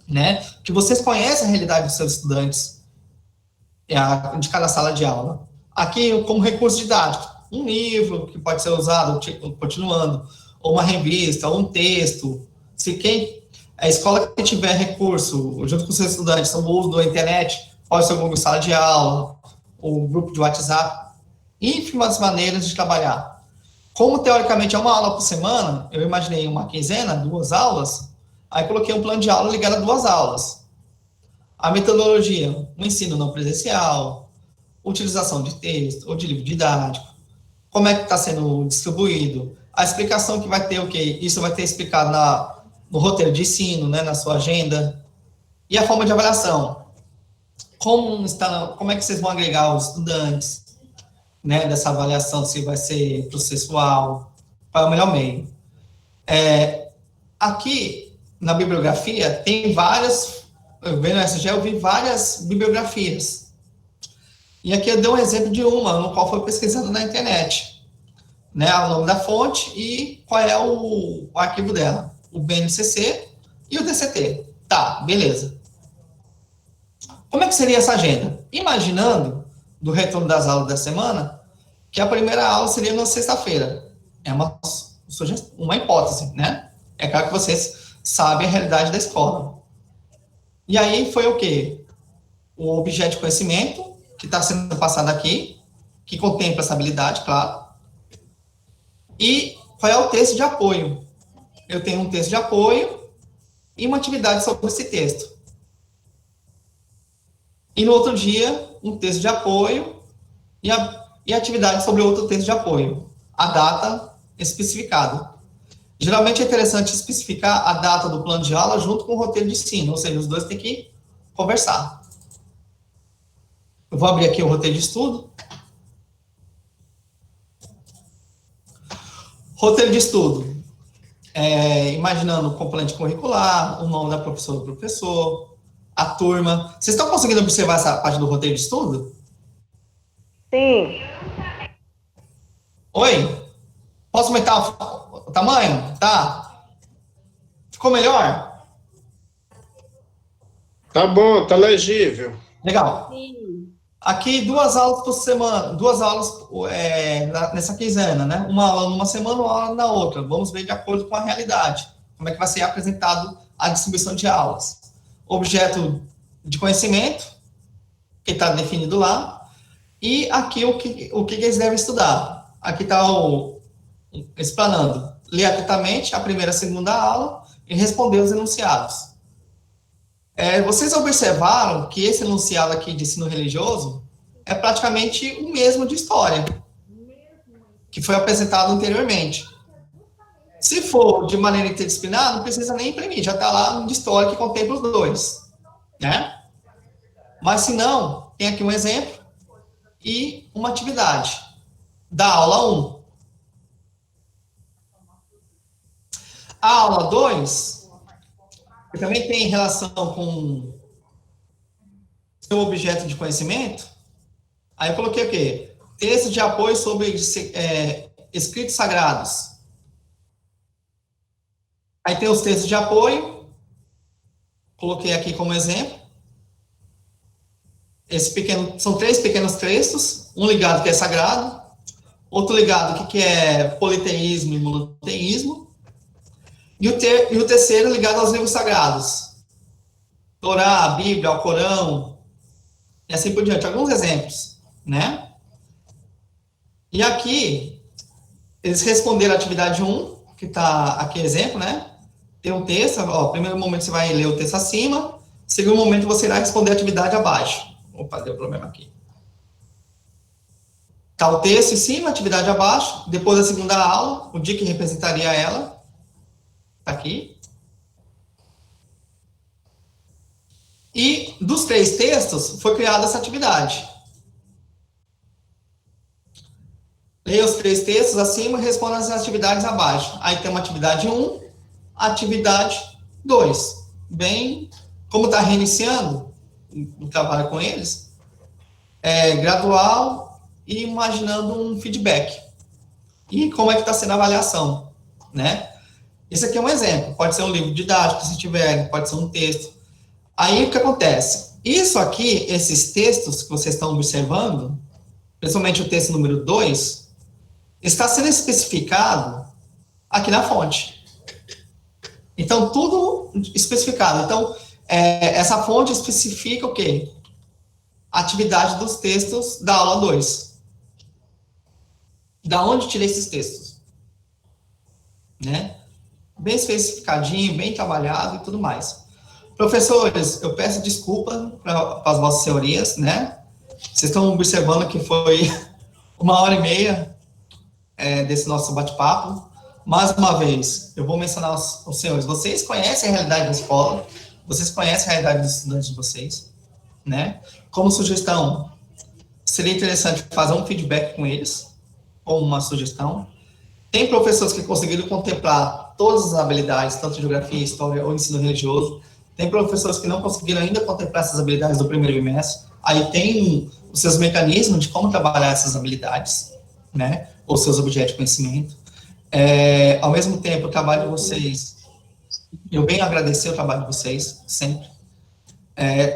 né? Que vocês conhecem a realidade dos seus estudantes de cada sala de aula. Aqui, como recurso didático, um livro que pode ser usado, continuando, ou uma revista, ou um texto. Se a escola que tiver recurso, junto com os seus estudantes, o uso da internet, pode ser o Google Sala de Aula, ou grupo de WhatsApp, ínfimas maneiras de trabalhar. Como, teoricamente, é uma aula por semana, eu imaginei uma quinzena, 2 aulas, aí coloquei um plano de aula ligado a 2 aulas. A metodologia, o ensino não presencial, utilização de texto ou de livro didático, como é que está sendo distribuído, a explicação que vai ter o quê? Isso vai ter explicado no roteiro de ensino, né, na sua agenda, e a forma de avaliação. Como é que vocês vão agregar os estudantes, né, dessa avaliação, se vai ser processual, qual é o melhor meio. Aqui, na bibliografia, tem várias, vendo essa já eu vi várias bibliografias. E aqui eu dei um exemplo de uma, no qual foi pesquisando na internet, né, o nome da fonte e qual é o arquivo dela, o BNCC e o DCT. Tá, beleza. Como é que seria essa agenda? Imaginando, do retorno das aulas da semana, que a primeira aula seria na sexta-feira. É uma hipótese, né? É claro que vocês sabem a realidade da escola. E aí foi o quê? O objeto de conhecimento, que está sendo passado aqui, que contempla essa habilidade, claro. E qual é o texto de apoio? Eu tenho um texto de apoio e uma atividade sobre esse texto. E no outro dia, um texto de apoio e atividade sobre outro texto de apoio. A data especificada. Geralmente é interessante especificar a data do plano de aula junto com o roteiro de ensino, ou seja, os dois têm que conversar. Eu vou abrir aqui o roteiro de estudo. Roteiro de estudo. Imaginando o componente curricular, o nome da professora ou professor, a turma. Vocês estão conseguindo observar essa parte do roteiro de estudo? Sim. Oi? Posso aumentar o tamanho? Tá? Ficou melhor? Tá bom, tá legível. Legal. Sim. Aqui, 2 aulas por semana, 2 aulas nessa quinzena, né? Uma aula numa semana, uma aula na outra. Vamos ver de acordo com a realidade. Como é que vai ser apresentado a distribuição de aulas. Objeto de conhecimento, que está definido lá, e aqui o que eles devem estudar. Aqui está explanando. Ler atentamente a primeira e a segunda aula e responder os enunciados. Vocês observaram que esse enunciado aqui de ensino religioso é praticamente o mesmo de história, que foi apresentado anteriormente. Se for de maneira interdisciplinar, não precisa nem imprimir, já está lá no de história que contempla os dois, né? Mas se não, tem aqui um exemplo e uma atividade da aula 1. A aula 2, que também tem relação com seu objeto de conhecimento, aí eu coloquei o quê? Texto de apoio sobre escritos sagrados. Aí tem os textos de apoio, coloquei aqui como exemplo. São 3 pequenos textos, um ligado que é sagrado, outro ligado que é politeísmo e monoteísmo, e o terceiro ligado aos livros sagrados. Torá, a Bíblia, o Corão, e assim por diante. Alguns exemplos, né? E aqui, eles responderam a atividade 1, que está aqui exemplo, né? Tem um texto, primeiro momento você vai ler o texto acima, segundo momento você irá responder a atividade abaixo. Opa, deu problema aqui. Tá o texto em cima, atividade abaixo, depois da segunda aula, o dia que representaria ela, tá aqui. E dos 3 textos, foi criada essa atividade. Leia os 3 textos acima e responda as atividades abaixo. Aí tem uma atividade 1, atividade 2. Bem, como está reiniciando o trabalho com eles, gradual e imaginando um feedback. E como é que está sendo a avaliação, né? Esse aqui é um exemplo. Pode ser um livro didático, se tiver, pode ser um texto. Aí, o que acontece? Isso aqui, esses textos que vocês estão observando, principalmente o texto número 2, está sendo especificado aqui na fonte. Então, tudo especificado. Então, essa fonte especifica o quê? A atividade dos textos da aula 2. da onde tirei esses textos, né? Bem especificadinho, bem trabalhado e tudo mais. Professores, eu peço desculpa para as vossas senhorias, né? Vocês estão observando que foi 1h30 desse nosso bate-papo. Mais uma vez, eu vou mencionar os senhores. Vocês conhecem a realidade da escola, vocês conhecem a realidade dos estudantes de vocês, né? Como sugestão, seria interessante fazer um feedback com eles, ou uma sugestão. Tem professores que conseguiram contemplar todas as habilidades, tanto geografia, história ou ensino religioso. Tem professores que não conseguiram ainda contemplar essas habilidades do primeiro bimestre. Aí tem os seus mecanismos de como trabalhar essas habilidades, né? Ou seus objetos de conhecimento. Ao mesmo tempo, o trabalho de vocês, eu venho agradecer o trabalho de vocês, sempre.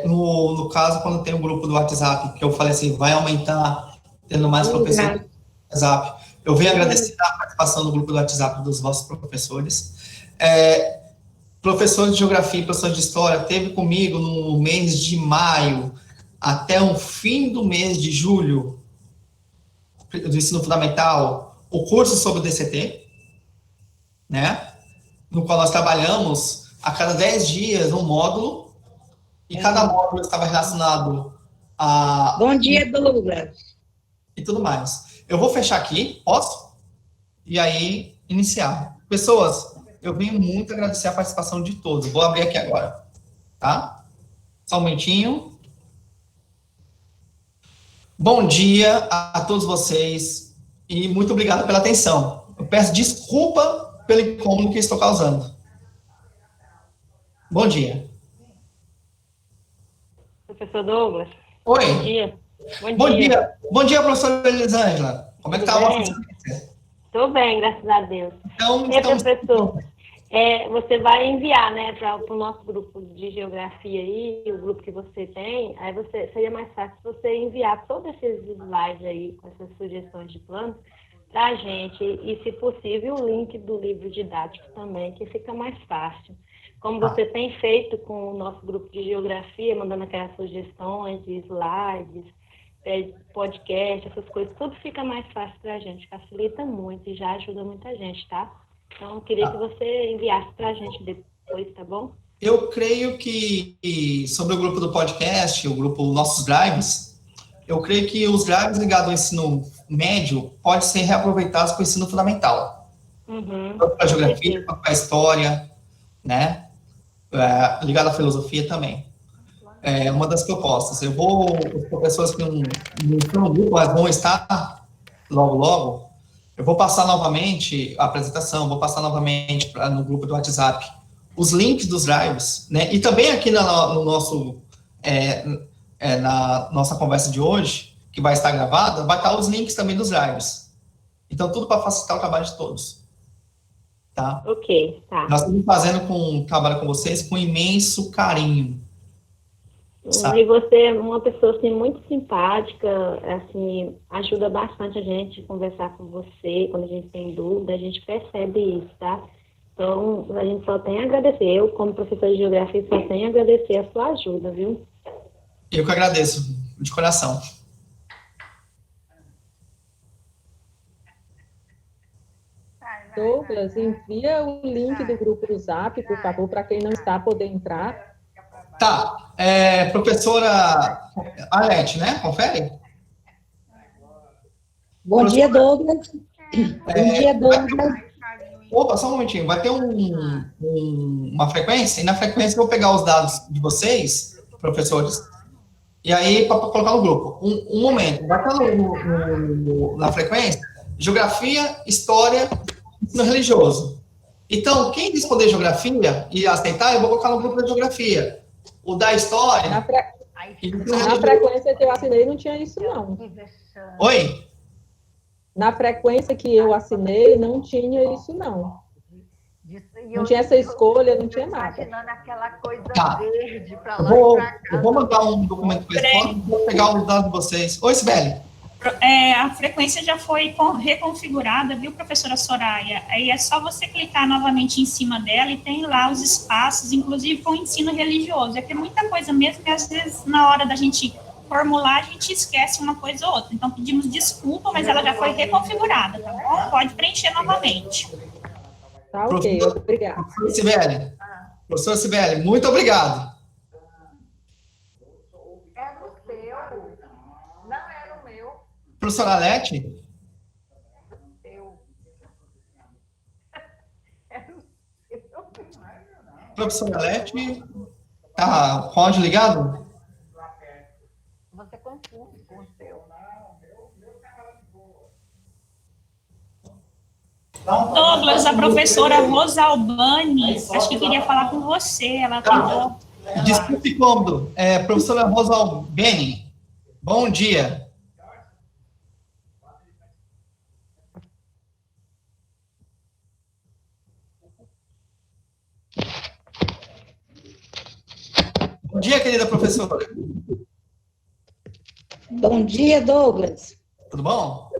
No caso, quando tem um grupo do WhatsApp, que eu falei assim, vai aumentar, tendo mais professores do WhatsApp, eu venho agradecer a participação do grupo do WhatsApp dos vossos professores. Professor de geografia e professor de história, teve comigo no mês de maio, até o fim do mês de julho, do ensino fundamental, o curso sobre o DCT, né? No qual nós trabalhamos a cada 10 dias um módulo, e cada módulo estava relacionado a... Bom dia, Douglas. E tudo mais. Eu vou fechar aqui, posso? E aí, iniciar. Pessoas, eu venho muito agradecer a participação de todos. Vou abrir aqui agora, tá? Só um momentinho. Bom dia a todos vocês e muito obrigado pela atenção. Eu peço desculpa pelo incômodo que estou causando. Bom dia. Professor Douglas. Oi. Bom dia. Bom dia. Bom dia, professora Elisângela. Como é que está a vossa experiência? Estou bem, graças a Deus. Então, professor, você vai enviar, né, para o nosso grupo de geografia aí, o grupo que você tem, aí seria mais fácil você enviar todos esses slides aí, com essas sugestões de plano, para a gente, e se possível, o link do livro didático também, que fica mais fácil. Como você tem feito com o nosso grupo de geografia, mandando aquelas sugestões de slides, podcast, essas coisas, tudo fica mais fácil para a gente, facilita muito e já ajuda muita gente, tá? Então, eu queria que você enviasse para a gente depois, tá bom? Eu creio que, sobre o grupo do podcast, o grupo Nossos Drives, eu creio que os drives ligados ao ensino médio podem ser reaproveitados para o ensino fundamental. Tanto para a geografia, quanto para a história, né? Ligado à filosofia também. É uma das propostas. Os professores que não estão no grupo, mas vão estar logo, eu vou passar novamente a apresentação, vou passar novamente no grupo do WhatsApp os links dos drives, né? E também aqui no nosso, na nossa conversa de hoje, que vai estar gravada, vai estar os links também dos drives. Então, tudo para facilitar o trabalho de todos. Tá? Ok, tá. Nós estamos fazendo um trabalho com vocês com imenso carinho. E você é uma pessoa, assim, muito simpática, assim, ajuda bastante a gente a conversar com você, quando a gente tem dúvida, a gente percebe isso, tá? Então, a gente só tem a agradecer, eu, como professora de geografia, só tenho a agradecer a sua ajuda, viu? Eu que agradeço, de coração. Douglas, envia o link do grupo do Zap, por favor, para quem não está poder entrar. Tá, professora Arlete, né? Confere? Bom dia, Douglas. Bom dia, Douglas. Opa, só um momentinho. Vai ter uma frequência, e na frequência eu vou pegar os dados de vocês, professores, e aí para colocar no grupo. Um momento, vai estar na frequência, geografia, história, ensino religioso. Então, quem responder geografia e aceitar, eu vou colocar no grupo da geografia. O da história... Na frequência que eu assinei não tinha isso, não. Oi? Na frequência que eu assinei não tinha isso, não. Não tinha essa escolha, não tinha nada. Aquela coisa verde para lá e para cá. Eu vou mandar um documento para a escola e vou pegar os dados de vocês. Oi, Sibeli. A frequência já foi reconfigurada, viu, professora Soraya? Aí é só você clicar novamente em cima dela e tem lá os espaços, inclusive com o ensino religioso. É que é muita coisa mesmo, que às vezes na hora da gente formular, a gente esquece uma coisa ou outra. Então, pedimos desculpa, mas ela já foi reconfigurada, tá bom? Pode preencher novamente. Tá ok, obrigada. Professora Sibeli, muito obrigado. É o seu, não era o meu. Professora Alete? Professora Alete, tá com o áudio ligado? Você confunde com o seu. Douglas, a professora Rosa Albani, acho que queria falar com você, ela tentou... Desculpe, cômodo. Professora Rosa Albani, bom dia. Bom dia, querida professora. Bom dia, Douglas. Tudo bom?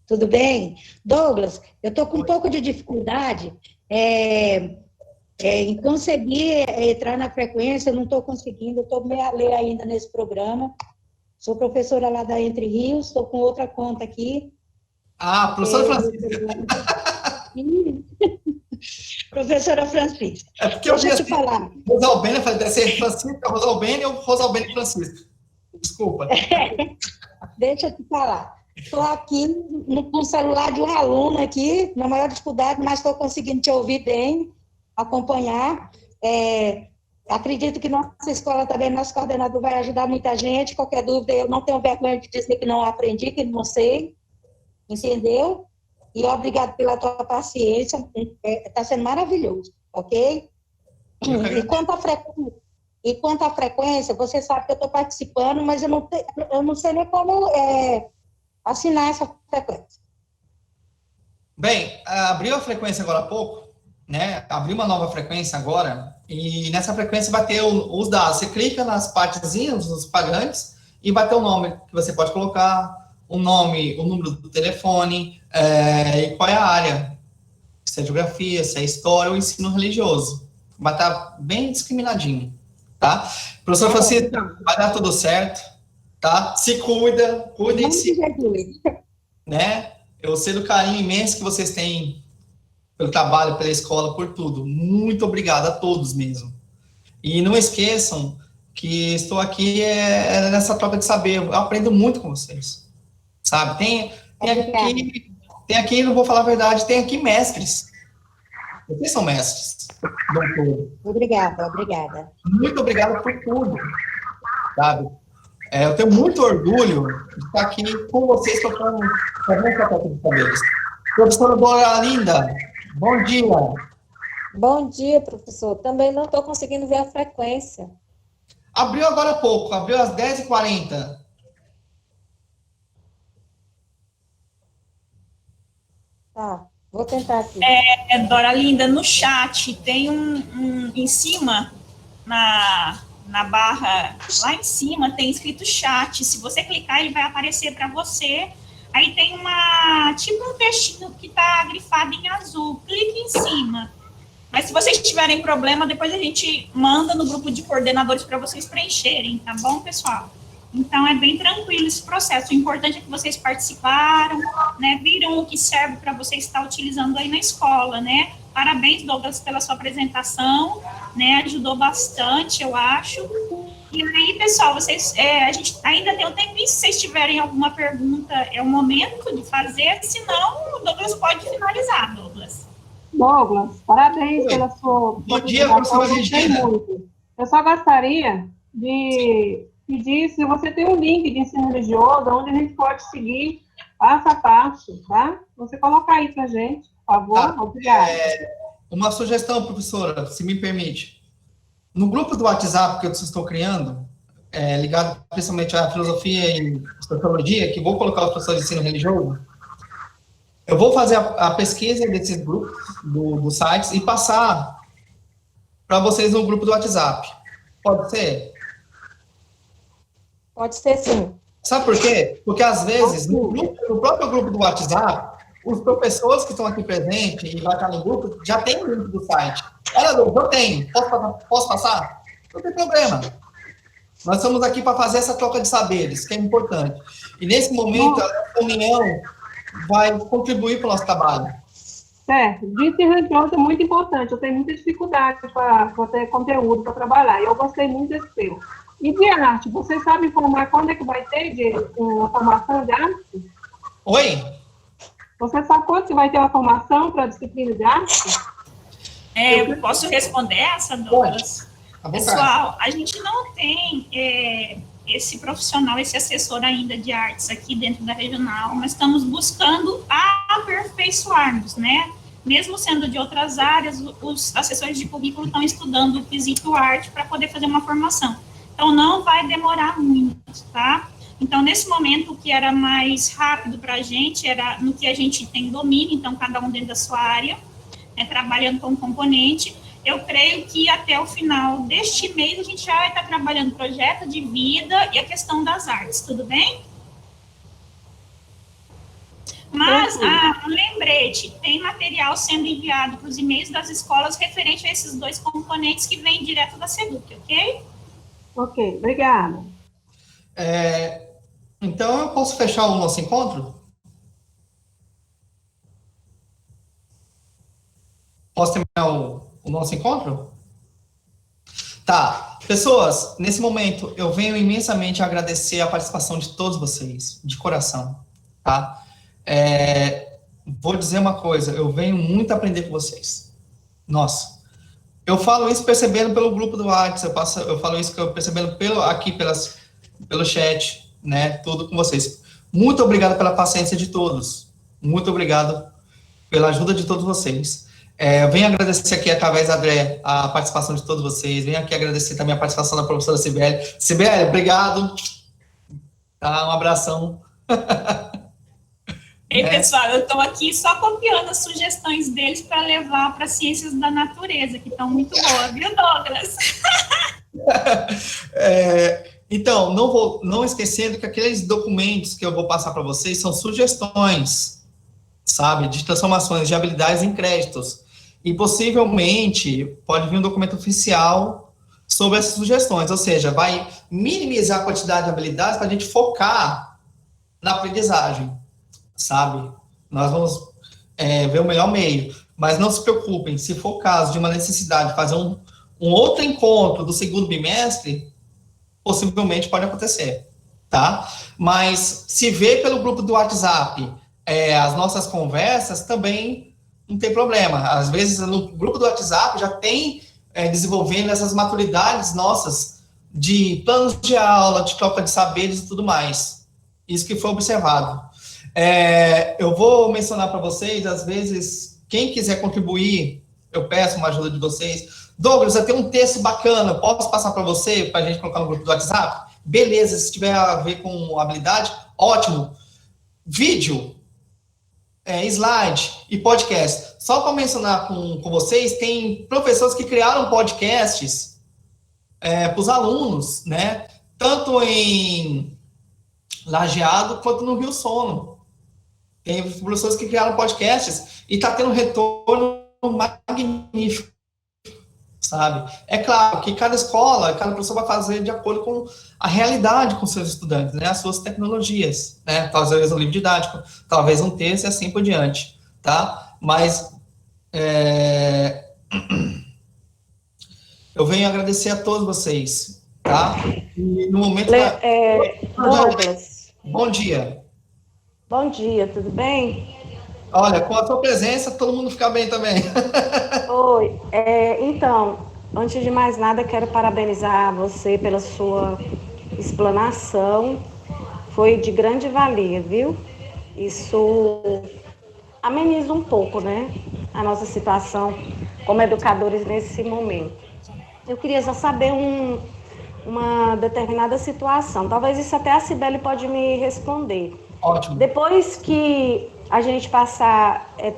Tudo bem? Douglas, eu estou com um pouco de dificuldade em conseguir entrar na frequência, não estou conseguindo, estou meio a ler ainda nesse programa. Sou professora lá da Entre Rios, estou com outra conta aqui. Ah, professora Francisca. Professora Francisca. É porque eu Deixa eu te falar. Rosa Albani, eu falei, deve ser Francisca, Rosa Albani ou Rosa Albani Francisca. Desculpa. Deixa eu te falar. Estou aqui com o celular de um aluno aqui, na maior dificuldade, mas estou conseguindo te ouvir bem, acompanhar. Acredito que nossa escola também, nosso coordenador vai ajudar muita gente. Qualquer dúvida, eu não tenho vergonha de dizer que não aprendi, que não sei. Entendeu? E obrigado pela tua paciência. Está sendo maravilhoso, ok? E quanto à frequência, você sabe que eu estou participando, mas eu não sei nem como assinar essa frequência. Bem, abriu a frequência agora há pouco, né? Abriu uma nova frequência agora, e nessa frequência vai ter os dados. Você clica nas partezinhas, nos pagantes, e vai ter o nome que você pode colocar, o nome, o número do telefone, e qual é a área. Se é geografia, se é história ou ensino religioso. Vai estar bem discriminadinho, tá? Professor Francisco, vai dar tudo certo, tá? Se cuida, cuidem-se, né? Eu sei do carinho imenso que vocês têm pelo trabalho, pela escola, por tudo. Muito obrigado a todos mesmo. E não esqueçam que estou aqui nessa troca de saber. Eu aprendo muito com vocês, sabe? Tem aqui, não vou falar a verdade, tem aqui mestres. Vocês são mestres. Doutor. Obrigada. Muito obrigado por tudo, sabe? Eu tenho muito orgulho de estar aqui com vocês tocando essa troca de saberes. Professora Doralinda, bom dia. Bom dia, professor. Também não estou conseguindo ver a frequência. Abriu agora há pouco, abriu às 10h40. Tá, vou tentar aqui. Doralinda, no chat tem em cima, na barra, lá em cima, tem escrito chat. Se você clicar, ele vai aparecer para você. Aí tem tipo um textinho que está grifado em azul. Clique em cima. Mas se vocês tiverem problema, depois a gente manda no grupo de coordenadores para vocês preencherem, tá bom, pessoal? Então, é bem tranquilo esse processo. O importante é que vocês participaram, né, viram o que serve para você estar utilizando aí na escola, né? Parabéns, Douglas, pela sua apresentação, né? Ajudou bastante, eu acho. E aí, pessoal, a gente ainda tem um tempinho, se vocês tiverem alguma pergunta, é o momento de fazer, senão o Douglas pode finalizar, Douglas. Douglas, parabéns pela sua... Bom dia, professora Regina. Eu só gostaria de pedir se você tem um link de ensino religioso, onde a gente pode seguir passo a passo, tá? Você colocar aí pra gente, por favor. Tá. Obrigada. Uma sugestão, professora, se me permite. No grupo do WhatsApp que eu estou criando, ligado principalmente à filosofia e sociologia, que vou colocar os professores de ensino religioso, eu vou fazer a pesquisa desses grupos, dos sites, e passar para vocês no grupo do WhatsApp. Pode ser? Pode ser, sim. Sabe por quê? Porque, às vezes, no próprio grupo do WhatsApp, os professores que estão aqui presentes e vai estar no grupo, já tem o link do site. Olha, eu tenho. Posso passar? Não tem problema. Nós estamos aqui para fazer essa troca de saberes, que é importante. E nesse momento, a união vai contribuir para o nosso trabalho. Certo. Disse religioso é muito importante. Eu tenho muita dificuldade para ter conteúdo para trabalhar. E eu gostei muito desse seu. E de arte, você sabe informar quando é que vai ter uma formação de arte? Oi? Você sabe quando que vai ter uma formação para a disciplina de arte? Eu posso responder essa, Douglas? Pessoal, a gente não tem esse profissional, esse assessor ainda de artes aqui dentro da regional, mas estamos buscando aperfeiçoar-nos, né? Mesmo sendo de outras áreas, os assessores de currículo estão estudando o quesito arte para poder fazer uma formação. Então, não vai demorar muito, tá? Então, nesse momento, o que era mais rápido para a gente era no que a gente tem domínio, então, cada um dentro da sua área, né, trabalhando com componente. Eu creio que até o final deste mês a gente já vai estar trabalhando projeto de vida e a questão das artes, tudo bem? Mas, um lembrete, tem material sendo enviado para os e-mails das escolas referente a esses 2 componentes que vêm direto da SEDUC, ok? Ok, obrigada. Então, eu posso fechar o nosso encontro? Posso terminar o nosso encontro? Tá. Pessoas, nesse momento, eu venho imensamente agradecer a participação de todos vocês, de coração, tá? Vou dizer uma coisa, eu venho muito aprender com vocês. Nossa, eu falo isso percebendo pelo grupo do WhatsApp, eu falo isso percebendo pelo chat, né, tudo com vocês. Muito obrigado pela paciência de todos, muito obrigado pela ajuda de todos vocês. Eu venho agradecer aqui, através da André, a participação de todos vocês, venho aqui agradecer também a participação da professora Sibeli. Sibeli, obrigado, tá, um abração. Ei, pessoal, eu estou aqui só copiando as sugestões deles para levar para ciências da natureza, que estão muito boas, viu, Douglas? Então, não esquecendo que aqueles documentos que eu vou passar para vocês são sugestões, sabe, de transformações de habilidades em créditos. E possivelmente pode vir um documento oficial sobre essas sugestões, ou seja, vai minimizar a quantidade de habilidades para a gente focar na aprendizagem, sabe? Nós vamos ver o melhor meio, mas não se preocupem, se for caso de uma necessidade de fazer um outro encontro do segundo bimestre, possivelmente pode acontecer, tá? Mas se vê pelo grupo do WhatsApp as nossas conversas, também não tem problema. Às vezes, no grupo do WhatsApp já tem desenvolvendo essas maturidades nossas de planos de aula, de troca de saberes e tudo mais. Isso que foi observado. Eu vou mencionar para vocês, às vezes, quem quiser contribuir, eu peço uma ajuda de vocês. Douglas, eu tenho um texto bacana, posso passar para você, para a gente colocar no grupo do WhatsApp? Beleza, se tiver a ver com habilidade, ótimo. Vídeo, slide e podcast. Só para mencionar com vocês, tem professores que criaram podcasts para os alunos, né? Tanto em Lajeado quanto no Rio Sono. Tem professores que criaram podcasts e está tendo um retorno magnífico, sabe? É claro que cada escola, cada professor vai fazer de acordo com a realidade com seus estudantes, né? As suas tecnologias, né? Talvez um livro didático, talvez um texto e assim por diante, tá? Mas eu venho agradecer a todos vocês, tá? E no momento... Douglas. Bom dia. Bom dia, tudo bem? Olha, com a sua presença, todo mundo fica bem também. Oi, então, antes de mais nada, quero parabenizar você pela sua explanação. Foi de grande valia, viu? Isso ameniza um pouco, né, a nossa situação como educadores nesse momento. Eu queria só saber uma determinada situação. Talvez isso até a Sibeli pode me responder. Ótimo. Depois que a gente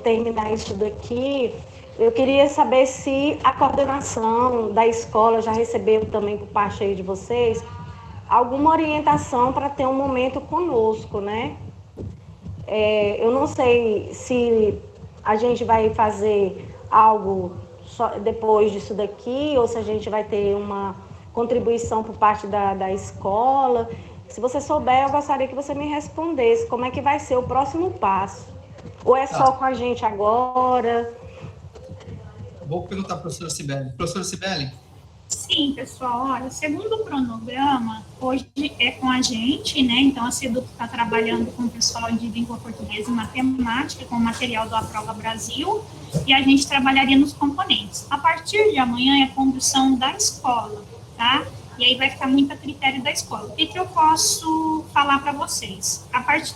terminar isso daqui, eu queria saber se a coordenação da escola já recebeu também por parte aí de vocês alguma orientação para ter um momento conosco, né? Eu não sei se a gente vai fazer algo só depois disso daqui ou se a gente vai ter uma contribuição por parte da escola? Se você souber, eu gostaria que você me respondesse como é que vai ser o próximo passo. Ou é só com a gente agora? Vou perguntar para a professora Cibele. Professora Cibele? Sim, pessoal, olha, segundo o cronograma, hoje é com a gente, né, então a SEDUC está trabalhando com o pessoal de língua portuguesa e matemática, com o material do Aprova Brasil, e a gente trabalharia nos componentes. A partir de amanhã é a condução da escola, tá? E aí vai ficar muito a critério da escola. O que eu posso falar para vocês?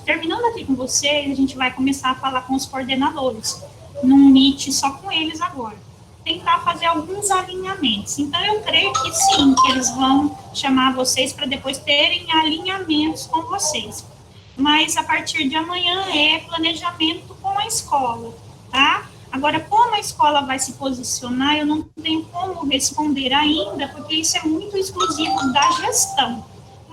Terminando aqui com vocês, a gente vai começar a falar com os coordenadores, num meet só com eles agora. Tentar fazer alguns alinhamentos. Então, eu creio que sim, que eles vão chamar vocês para depois terem alinhamentos com vocês. Mas, a partir de amanhã, é planejamento com a escola, tá? Agora, como a escola vai se posicionar, eu não tenho como responder ainda, porque isso é muito exclusivo da gestão.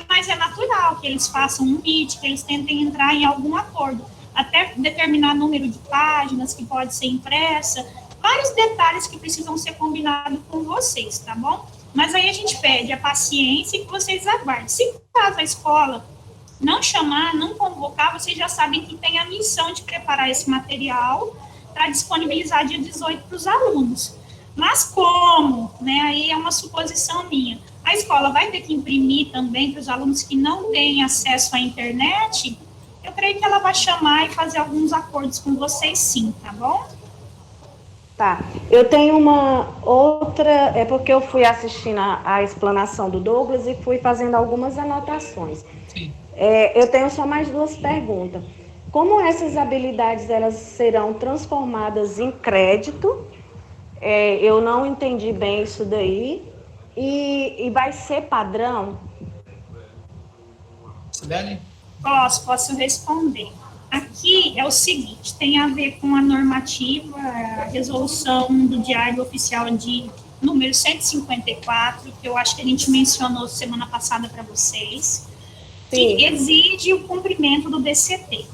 Mas é natural que eles façam um meet, que eles tentem entrar em algum acordo, até determinar número de páginas que pode ser impressa, vários detalhes que precisam ser combinados com vocês, tá bom? Mas aí a gente pede a paciência e que vocês aguardem. Se caso a escola não chamar, não convocar, vocês já sabem que tem a missão de preparar esse material para disponibilizar dia 18 para os alunos. Mas como, né, aí é uma suposição minha, a escola vai ter que imprimir também para os alunos que não têm acesso à internet, eu creio que ela vai chamar e fazer alguns acordos com vocês sim, tá bom? Tá, eu tenho uma outra, é porque eu fui assistindo a explanação do Douglas e fui fazendo algumas anotações. Sim. Eu tenho só mais duas perguntas. Como essas habilidades elas serão transformadas em crédito? Eu não entendi bem isso daí. E vai ser padrão? Sibeli? Posso responder. Aqui é o seguinte, tem a ver com a normativa, a resolução do Diário Oficial de número 154, que eu acho que a gente mencionou semana passada para vocês, que exige o cumprimento do DCT.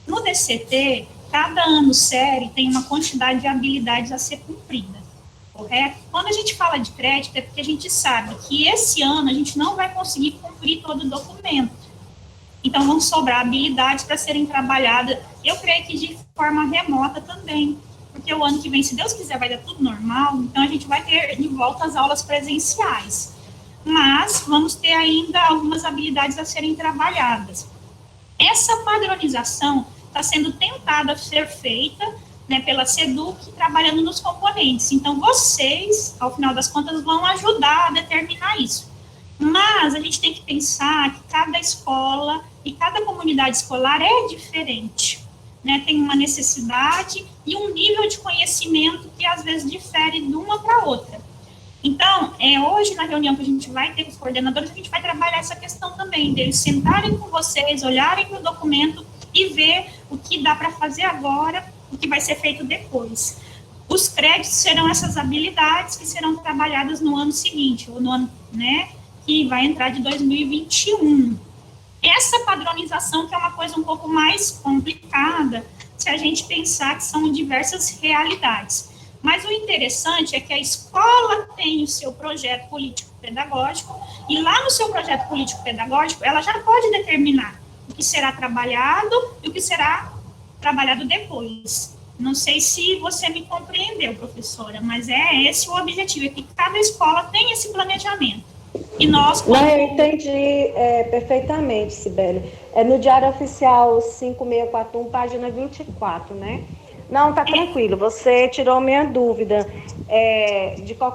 No DCT, cada ano série tem uma quantidade de habilidades a ser cumprida, correto? Quando a gente fala de crédito, é porque a gente sabe que esse ano a gente não vai conseguir cumprir todo o documento. Então, vão sobrar habilidades para serem trabalhadas, eu creio que de forma remota também, porque o ano que vem, se Deus quiser, vai dar tudo normal, então a gente vai ter de volta as aulas presenciais. Mas vamos ter ainda algumas habilidades a serem trabalhadas. Essa padronização está sendo tentada ser feita, né, pela SEDUC, trabalhando nos componentes. Então, vocês, ao final das contas, vão ajudar a determinar isso. Mas a gente tem que pensar que cada escola e cada comunidade escolar é diferente, né? Tem uma necessidade e um nível de conhecimento que às vezes difere de uma para outra. Então, hoje na reunião que a gente vai ter com os coordenadores, a gente vai trabalhar essa questão também, deles sentarem com vocês, olharem para o documento e ver o que dá para fazer agora, o que vai ser feito depois. Os créditos serão essas habilidades que serão trabalhadas no ano seguinte, ou no ano, né, que vai entrar de 2021. Essa padronização que é uma coisa um pouco mais complicada, se a gente pensar que são diversas realidades. Mas o interessante é que a escola tem o seu projeto político-pedagógico, e lá no seu projeto político-pedagógico, ela já pode determinar o que será trabalhado e o que será trabalhado depois. Não sei se você me compreendeu, professora, mas é esse o objetivo, é que cada escola tem esse planejamento. E nós... Não, eu entendi perfeitamente, Cibele. É no Diário Oficial 5641, página 24, né? Não, tá tranquilo, você tirou minha dúvida.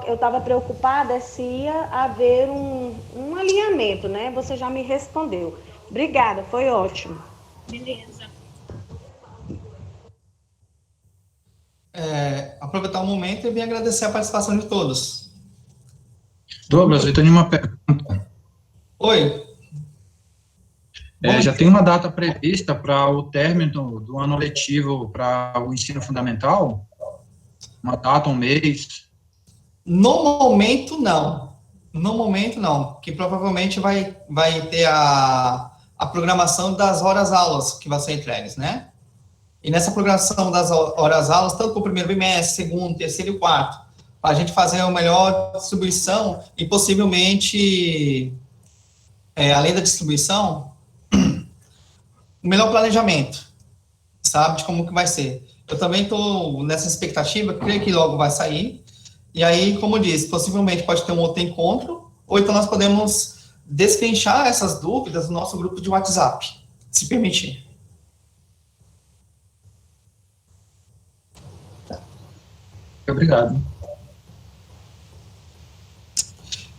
Eu estava preocupada se ia haver um alinhamento, né? Você já me respondeu. Obrigada, foi ótimo. Beleza. Aproveitar o momento e vim agradecer a participação de todos. Douglas, eu tenho uma pergunta. Oi. Já tem uma data prevista para o término do ano letivo para o ensino fundamental? Uma data, um mês? No momento, não. No momento, não. Que provavelmente vai ter a programação das horas-aulas que vão ser entregues, né? E nessa programação das horas-aulas, tanto para o primeiro bimestre, segundo, terceiro e quarto, para a gente fazer a melhor distribuição e possivelmente, além da distribuição, o melhor planejamento, sabe, de como que vai ser. Eu também estou nessa expectativa, creio que logo vai sair, e aí, como eu disse, possivelmente pode ter um outro encontro, ou então nós podemos destrinchar essas dúvidas no nosso grupo de WhatsApp, se permitir. Obrigado.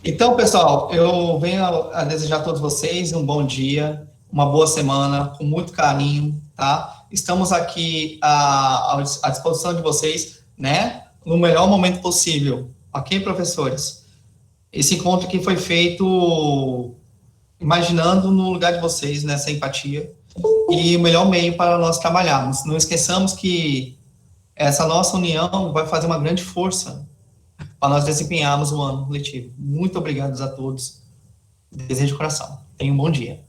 Então, pessoal, eu venho a desejar a todos vocês um bom dia, uma boa semana, com muito carinho, tá? Estamos aqui à disposição de vocês, né? No melhor momento possível, ok, professores? Esse encontro aqui foi feito imaginando no lugar de vocês, nessa empatia, e o melhor meio para nós trabalharmos. Não esqueçamos que essa nossa união vai fazer uma grande força para nós desempenharmos o ano letivo. Muito obrigado a todos. Desejo de coração. Tenham um bom dia.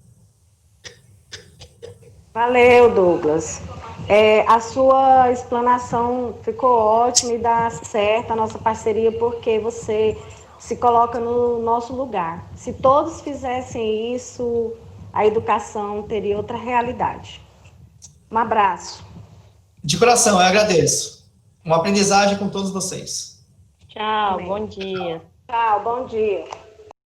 Valeu, Douglas. A sua explanação ficou ótima e dá certo a nossa parceria, porque você se coloca no nosso lugar. Se todos fizessem isso, a educação teria outra realidade. Um abraço. De coração, eu agradeço. Uma aprendizagem com todos vocês. Tchau, bom dia. Tchau, bom dia.